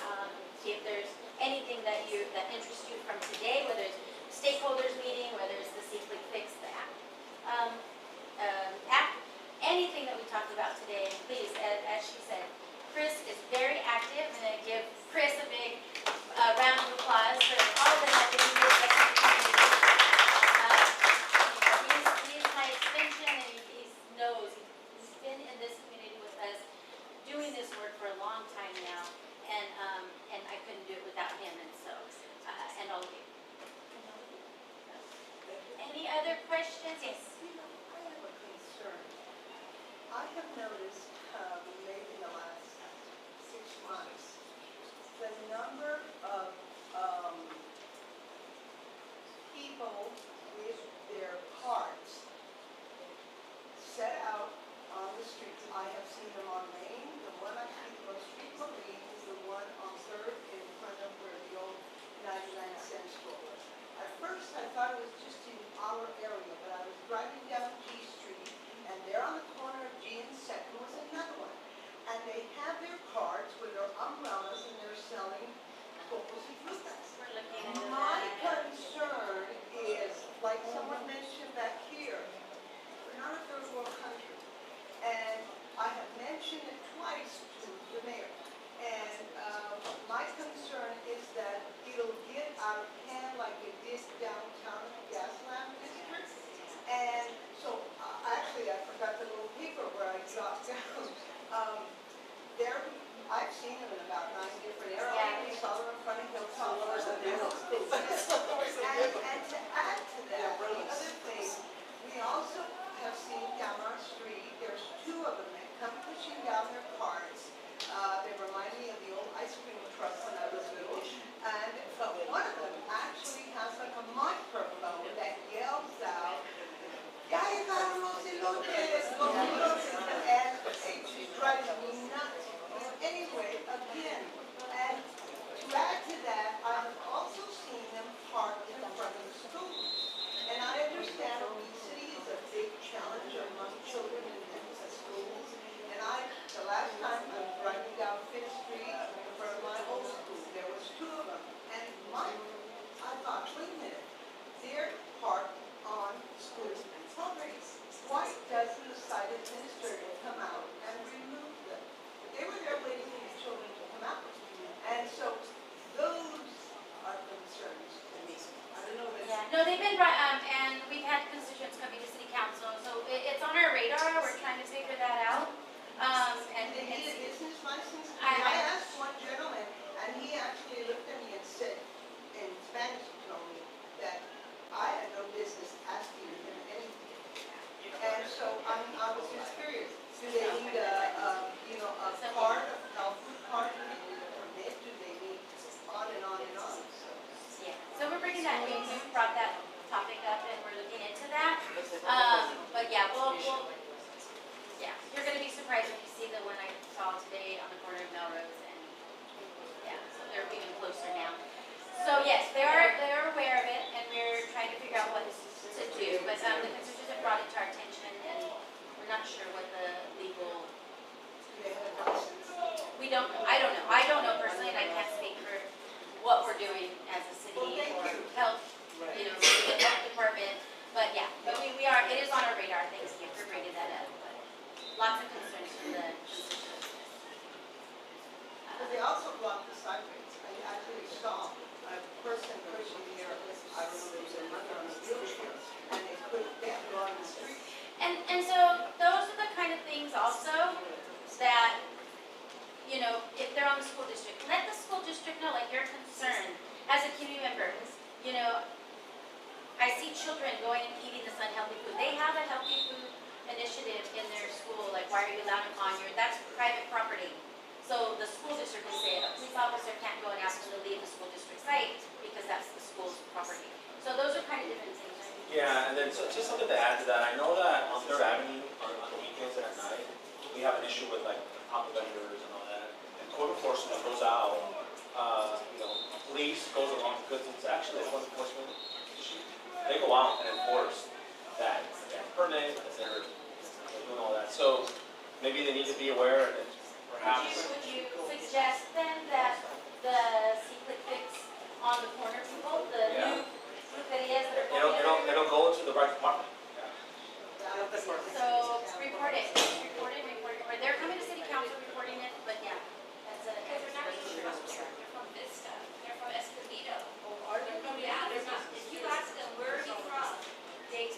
see if there's anything that interests you from today, whether it's stakeholders meeting, whether it's the See Click Fix, the app, anything that we talked about today. Please, as she said, Chris is very active. I'm going to give Chris a big round of applause for all of the help that he did at the community. He is my extension, and he knows he's been in this community with us, doing this work for a long time now, and I couldn't do it without him, and so, and all of you. Any other questions? Yes. I have a concern. I have noticed, maybe in the last 6 months, the number of people with their cards set out on the streets. I have seen them on Main. The one I see the most frequently is the one on 3rd in front of where the old 99-cent store was. At first, I thought it was just in our area, but I was driving down G Street, and there on the corner of G and 2nd was another one. And they have their cards with their umbrellas, and they're selling cocos y frutas. My concern is, like someone mentioned back here, we're not a third world country. And I have mentioned it twice to the mayor. And my concern is that it'll get out of hand like it did downtown in the Gaslamp district. And so, actually, I forgot the little paper where I dropped down. I've seen them in about 9 different areas. Yeah. We saw them in front of Hilltop. And to add to that, the other thing, we also have seen down our street, there's 2 of them that come pushing down their carts. They remind me of the old ice cream truck when I was little. But one of them actually has like a microphone that yells out, "Ya llegaron los elotes, los elotes." I don't know personally, and I can't speak for what we're doing as a city or health, the health department. But yeah, but we are, it is on our radar. Thanks you for bringing that up. But lots of concerns from the constituents. But they also block the sideways. I actually saw a person pushing their, I don't know, there was a mother on a wheelchair, and they can't go on the street. And so those are the kind of things also that, if they're on the school district, let the school district know, like, you're concerned as a community member. I see children going and eating this unhealthy food. They have a healthy food initiative in their school, like, why are you allowed on that's private property. So the school district can say a police officer can't go and ask them to leave the school district site because that's the school's property. So those are kind of different things. Yeah, and then so just something to add to that, I know that on 3rd Avenue, on the weekends and at night, we have an issue with like pop vendors and all that. And code enforcement goes out, police goes along because it's actually a code enforcement issue. They go out and enforce that permit, that they're doing all that. So maybe they need to be aware and perhaps. Would you suggest then that the C-Click Fix on the corner people, the new fruterias that are going in? It'll go into the right department. So report it. They're coming to city council reporting it, but yeah, that's a. Because they're not even from there, they're from Vista, they're from Escondido. They're from, they're not, if you ask them, where are you from? They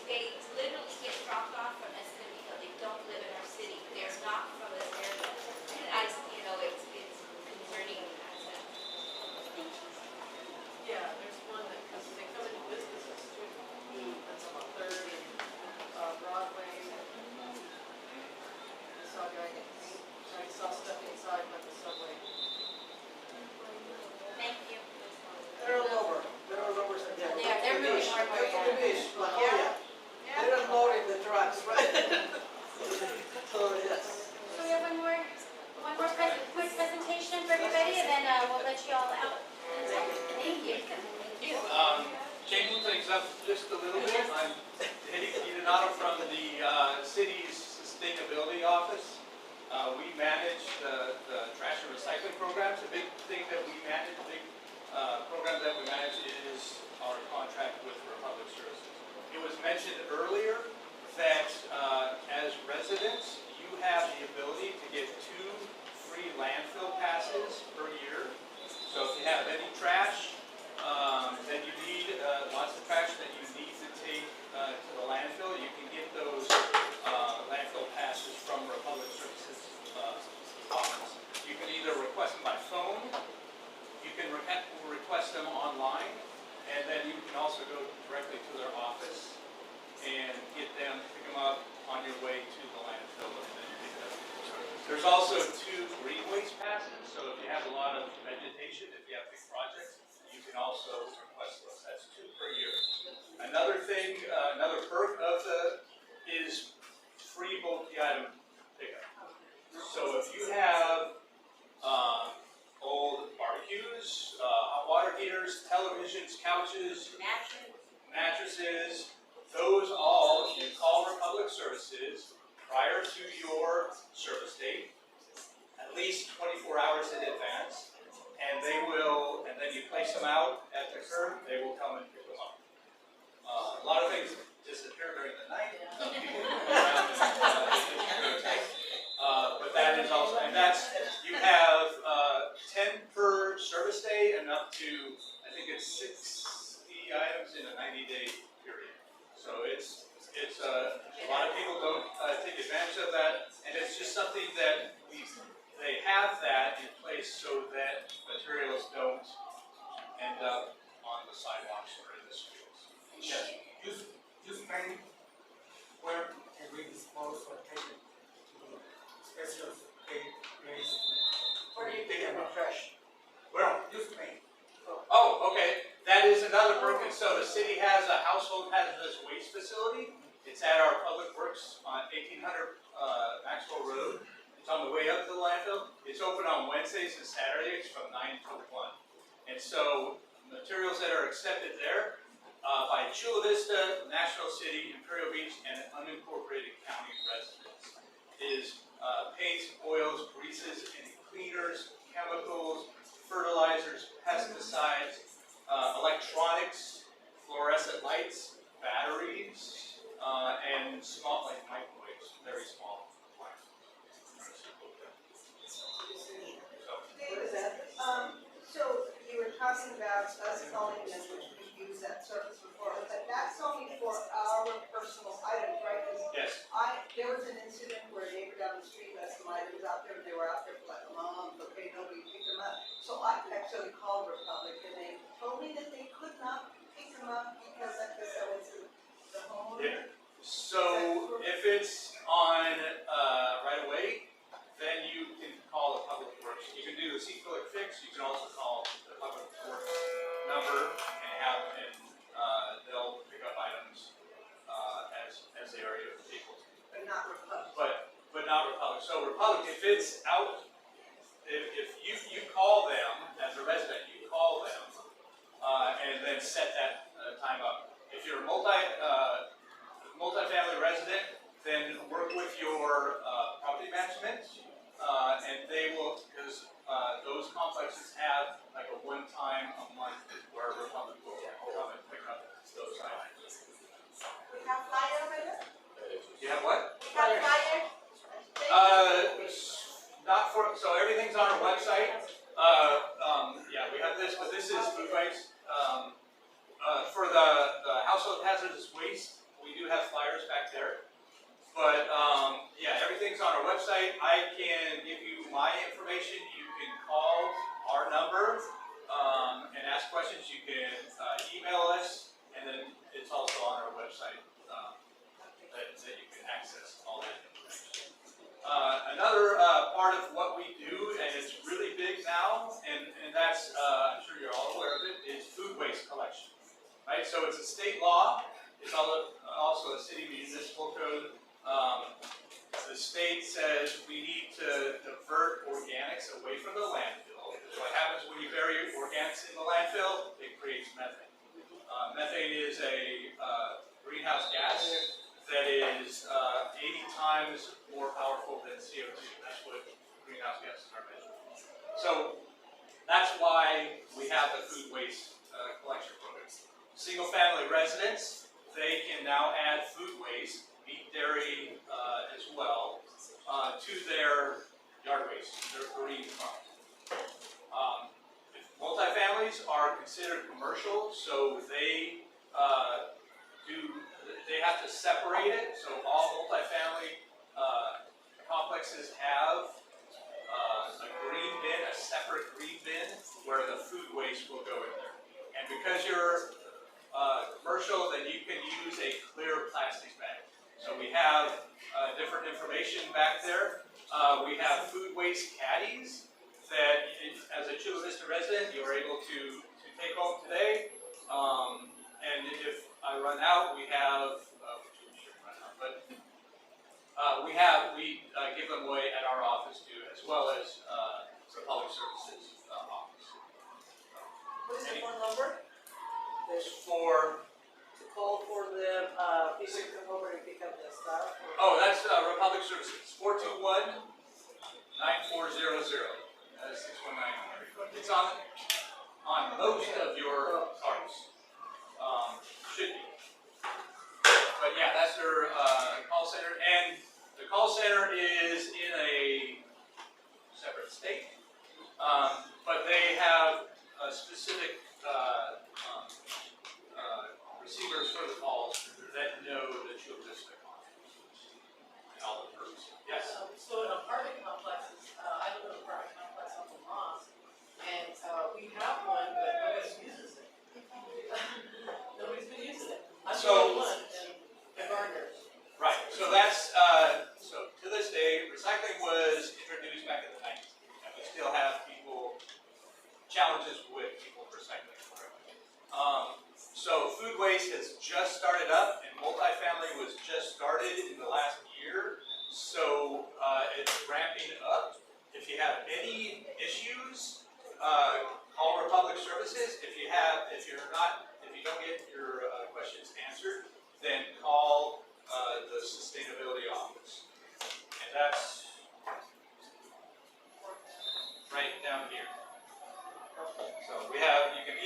literally get dropped off from Escondido, they don't live in our city, they're not from this area. And it's concerning in that sense. Yeah, there's one that, because they come into businesses too. That's on 3rd and Broadway. I saw a guy get paint, I saw stuff inside like the subway. Thank you. They're all over. They're all over. Yeah, they're moving more and more. They're from the beach, like, oh yeah. They're unloading the trucks, right? Oh, yes. So we have one more quick presentation for everybody, and then we'll let you all out. Thank you. Changing things up just a little bit, I'm Eddie Donato from the city's sustainability office. We manage the trash and recycling programs. The big thing that we manage, program that we manage is our contract with Republic Services. It was mentioned earlier that as residents, you have the ability to get 2 free landfill passes per year. So if you have any trash that you need, lots of trash that you need to take to the landfill, you can get those landfill passes from Republic Services office. You can either request them by phone, you can request them online, and then you can also go directly to their office and pick them up on your way to the landfill. And then pick them up. There's also 2 green waste passes, so if you have a lot of vegetation, if you have big projects, you can also request those. That's 2 per year. Another thing, another perk of is free multi-item pickup. So if you have old barbecues, hot water heaters, televisions, couches, mattresses, those all, you call Republic Services prior to your service date, at least 24 hours in advance, and they will, and then you place them out at the curb, they will come and pick them up. A lot of things disappear during the night. Some people go around but that is also, and that's, you have 10 per service day and up to, I think it's 60 items in a 90-day period. So it's a lot of people don't take advantage of that, and it's just something that they have that in place so that materials don't end up on the sidewalks or in the streets. Yes. Use paint where can we dispose or take it to special place Where do you pick up the trash? Well, use paint. Oh, okay. That is another perk. So the city has a household hazardous waste facility. It's at our Public Works on 1800 Maxwell Road. It's on the way up to the landfill. It's open on Wednesdays and Saturdays from 9 to 1. And so materials that are accepted there by Chula Vista, National City, Imperial Beach, and unincorporated county residents is paints, oils, greases, and cleaners, chemicals, fertilizers, pesticides, electronics, fluorescent lights, batteries, and small, like microwaves, very small appliances. So you were talking about us calling them, which we've used that service before, but that's only for our personal items, right? 'Cause Yes. there was an incident where a neighbor down the street left some items out there, and they were out there for like a month, okay, nobody picked them up. So I actually called Republic, and they told me that they could not pick them up because I guess that was the homeowner. Yeah. So if it's on right away, then you can call the public works. You can do the C-Click fix. You can also call the public works number and have, and they'll pick up items as they are able to. But not Republic. But not Republic. So Republic, if it's out, if you call them as a resident, you call them and then set that time up. If you're a multi-family resident, then work with your property management, and they will, because those complexes have like a one-time a month where Republic will come and pick up those items. We have flyer over there? You have what? We have flyer? Not for, so everything's on our website. Yeah, we have this, but this is food waste. For the household hazardous waste, we do have flyers back there. But yeah, everything's on our website. I can give you my information. You can call our number and ask questions. You can email us, and then it's also on our website that you can access all that information. Another part of what we do, and it's really big now, and that's, I'm sure you're all aware of it, is food waste collection. Right? So it's a state law. It's also a city municipal code. The state says we need to divert organics away from the landfill. What happens when you bury organics in the landfill? It creates methane. Methane is a greenhouse gas that is 80 times more powerful than CO2. That's what greenhouse gases are measured. So that's why we have the food waste collection program. Single-family residents, they can now add food waste, meat, dairy as well, to their yard waste, their green farm. Multifamilies are considered commercial, so they have to separate it. So all multifamily complexes have a green bin, a separate green bin, where the food waste will go in there. And because you're commercial, then you can use a clear plastic bag. So we have different information back there. We have food waste caddies that, as a Chula Vista resident, you're able to take home today. And if I run out, we have, we give them away at our office too, as well as the public services office. What is the phone number? For To call for them, people to come over and pick up the stuff? Oh, that's Republic Services, 421-9400. That's 619. It's on most of your cards. Should be. But yeah, that's their call center. And the call center is in a separate state. But they have a specific receivers for the calls that know the Chula Vista and all the perks. Yes? So in apartment complexes, I live in an apartment complex on the Moss, and we have one, but nobody uses it. Nobody's been using it. I'm the only one in Gardner's. Right. So that's, so to this day, recycling was introduced back in the 90s. And we still have challenges with people recycling. So food waste has just started up, and multifamily was just started in the last year. So it's ramping up. If you have any issues, call Republic Services. If you don't get your questions answered, then call the sustainability office. And that's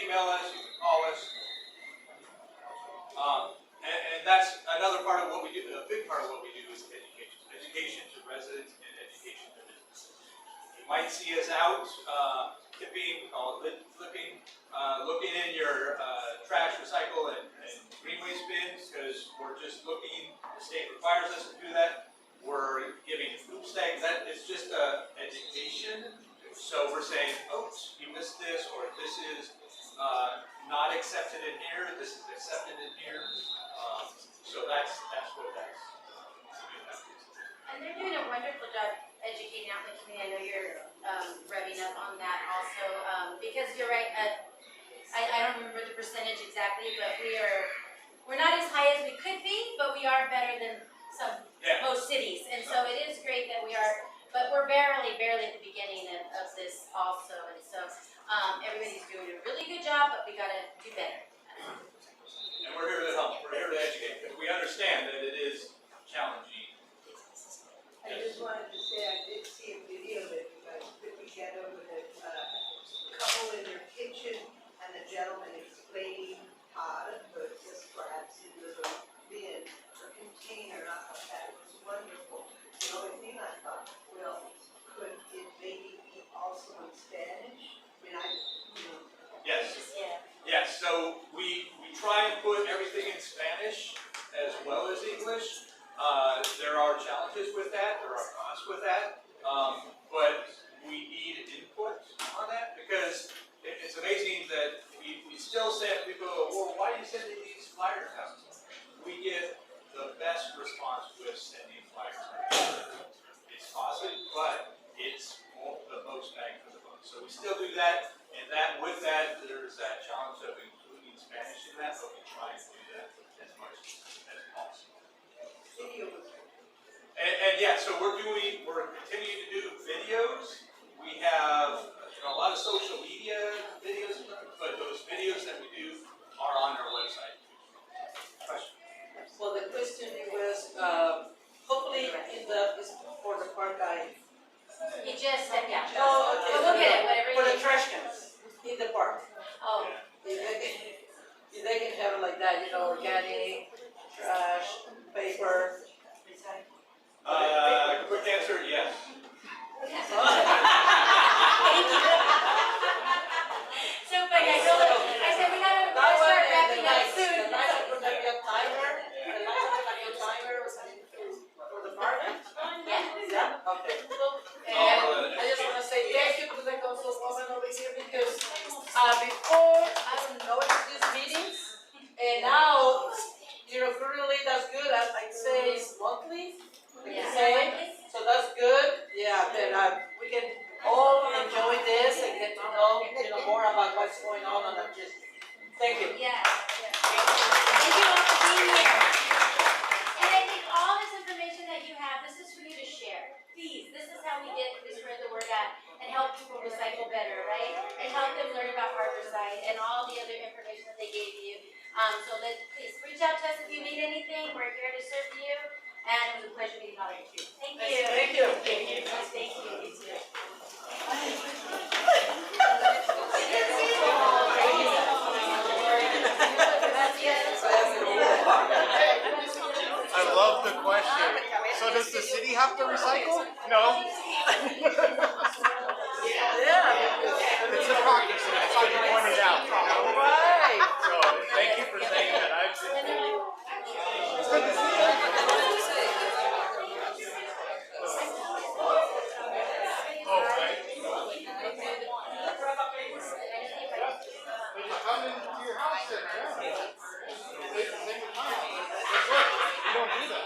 email us, you can call us. And that's another part of what we do, a big part of what we do is education. Education to residents and education to businesses. You might see us out tipping, flipping, looking in your trash, recycle, and green waste bins, because we're just looking, the state requires us to do that. We're giving food tags, that is just education. So we're saying, oops, you missed this, or this is not accepted in here, this is accepted in here. So that's what that's. And they're doing a wonderful job educating out in the community. I know you're revving up on that also, because you're right. I don't remember the percentage exactly, but we're not as high as we could be, but we are better than most cities. And so it is great that we are, but we're barely at the beginning of this also. And so everybody's doing a really good job, but we gotta do better. And we're here to help. We're here to educate, because we understand that it is challenging. I just wanted to say, I did see a video that you guys put together with a couple in their kitchen and the gentleman explaining how to put the scraps into the bin or container. I thought that was wonderful. The only thing I thought, well, could it maybe be also in Spanish? I mean, Yes. Yes, so we try and put everything in Spanish as well as English. There are challenges with that, there are costs with that, but we need input on that, because it's amazing that we still send people, well, why are you sending these flyers out? We get the best response with sending flyers out. It's costly, but it's the most bang for the buck. So we still do that, and with that, there's that challenge of including Spanish in that, but we try and do that as much as possible. And yeah, so we're continuing to do videos. We have a lot of social media videos, but those videos that we do are on our website. Question? Well, the question was, hopefully it's for the park guy. He just said, yeah. Oh, okay. But we'll get it, whatever For you the need. trash cans in the park. Oh. If they can have it like that, organic, trash, paper. Quick answer, yes. Thank you. So funny, I said we gotta start wrapping up soon. The lights are gonna be a timer. The lights are gonna be a timer for the park. Yeah. Okay. And I just wanna say thank you to the councilwoman over here, because before, I don't know these meetings, and now, currently that's good. I'd say it's monthly. So that's good. Yeah, then we can all enjoy this and get to know, more about what's going on that district. Thank you. Yeah. Thank you all for being here. And I think all this information that you have, this is for you to share. Please, this is how we spread the word out and help people recycle better, right? And help them learn about Harborside and all the other information that they gave you. So please reach out to us if you need anything. We're here to serve you. And it was a pleasure meeting all of you. Thank you. Thank you. Thank you. Thank you. You too. I love the question. So does the city have to recycle? No. Yeah. It's a practice and it's good to point it out. Right. So thank you for saying that. It's good to see you. Oh, right. They just come into your house and they can take the time. But look, you don't do that.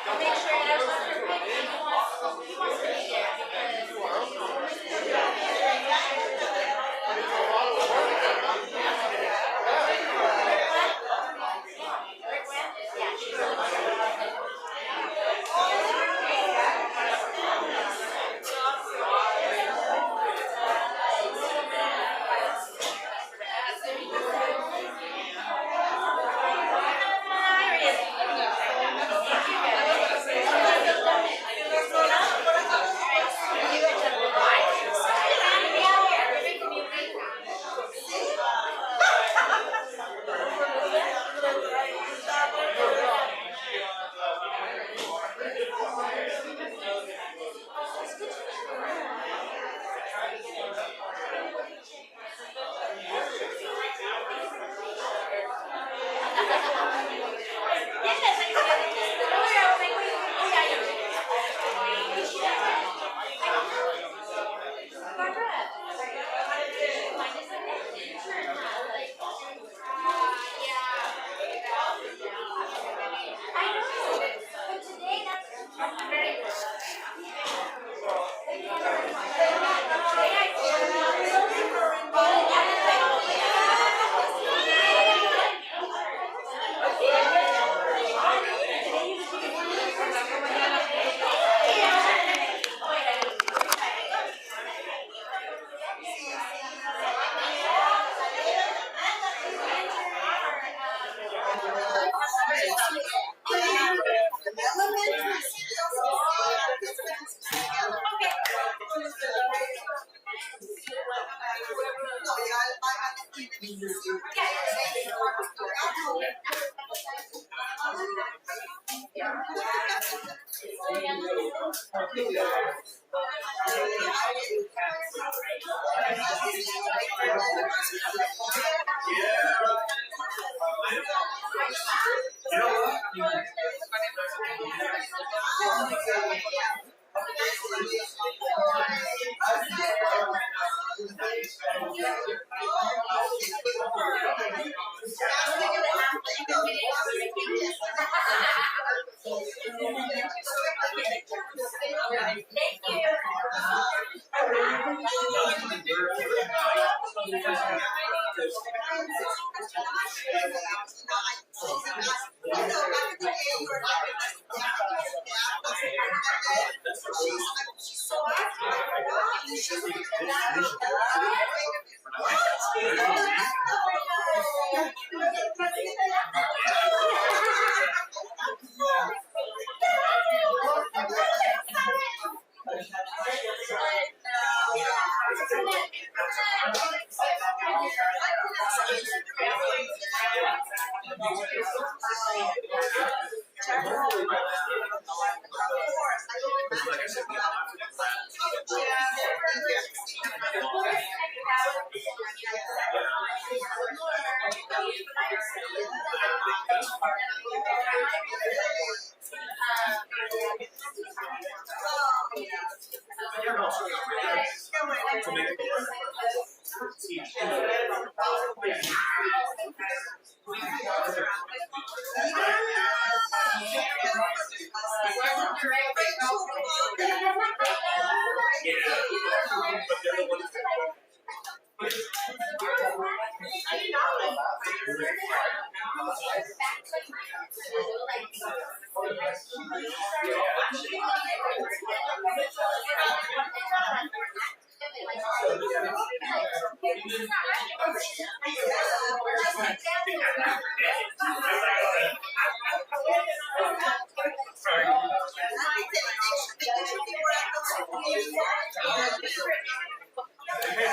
I'll make sure it has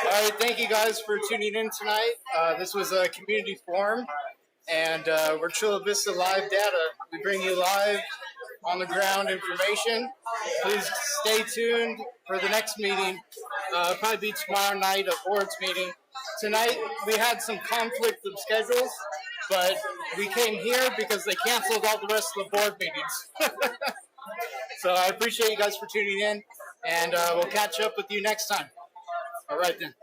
All right, thank you guys for tuning in tonight. This was a community forum, and we're Chula Vista Live Data. We bring you live, on the ground information. Please stay tuned for the next meeting. It'll probably be tomorrow night, a board's meeting. Tonight, we had some conflict of schedules, but we came here because they canceled all the rest of the board meetings. So I appreciate you guys for tuning in, and we'll catch up with you next time. All right then.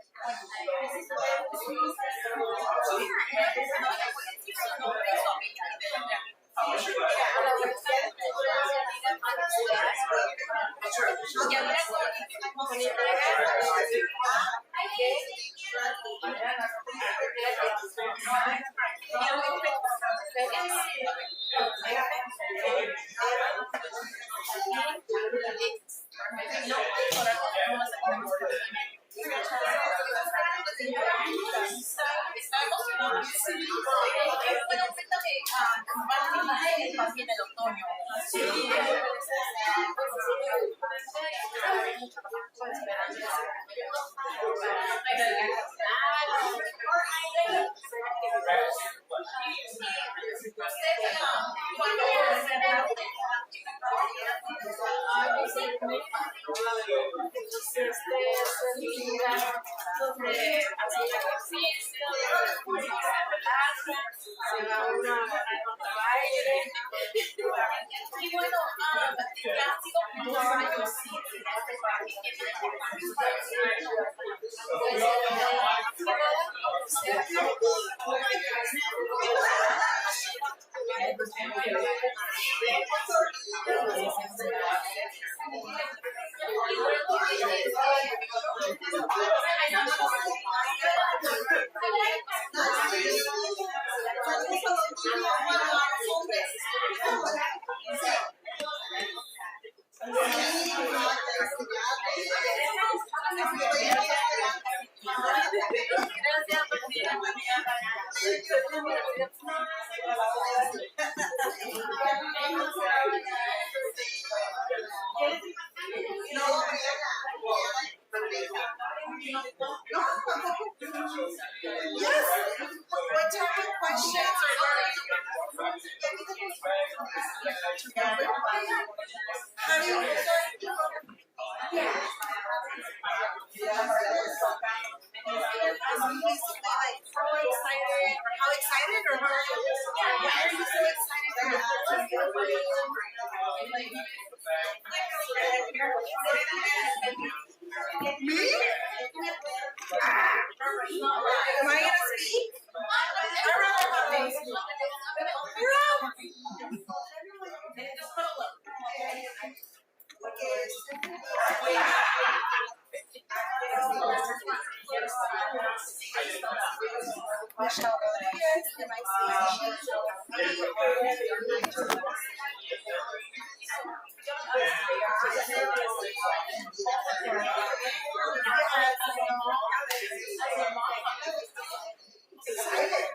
Yes. What type of questions are you? How do you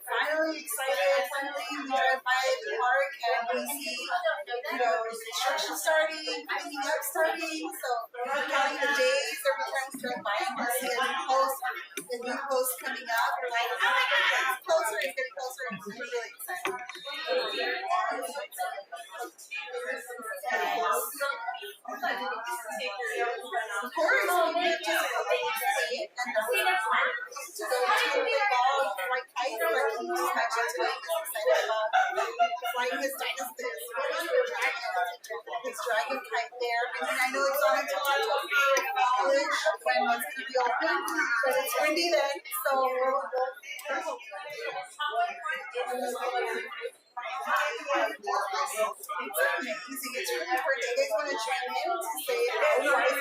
Finally excited, finally we drive by the park and we see, construction starting, cleaning up starting, so we're counting the days every time we drive by and we see a new post, coming up, we're like, oh my god, it's closer, it's getting closer, and we're really excited. Of course, we have just see it and to go to the ball and white kite, but he just mentioned today he's excited about flying his dinosaur, his dragon kite there. I mean, I know it's not until October in college when it's going to be open, but it's windy then, so it's amazing. It's really hard. Do you guys want to chime in to say how hard is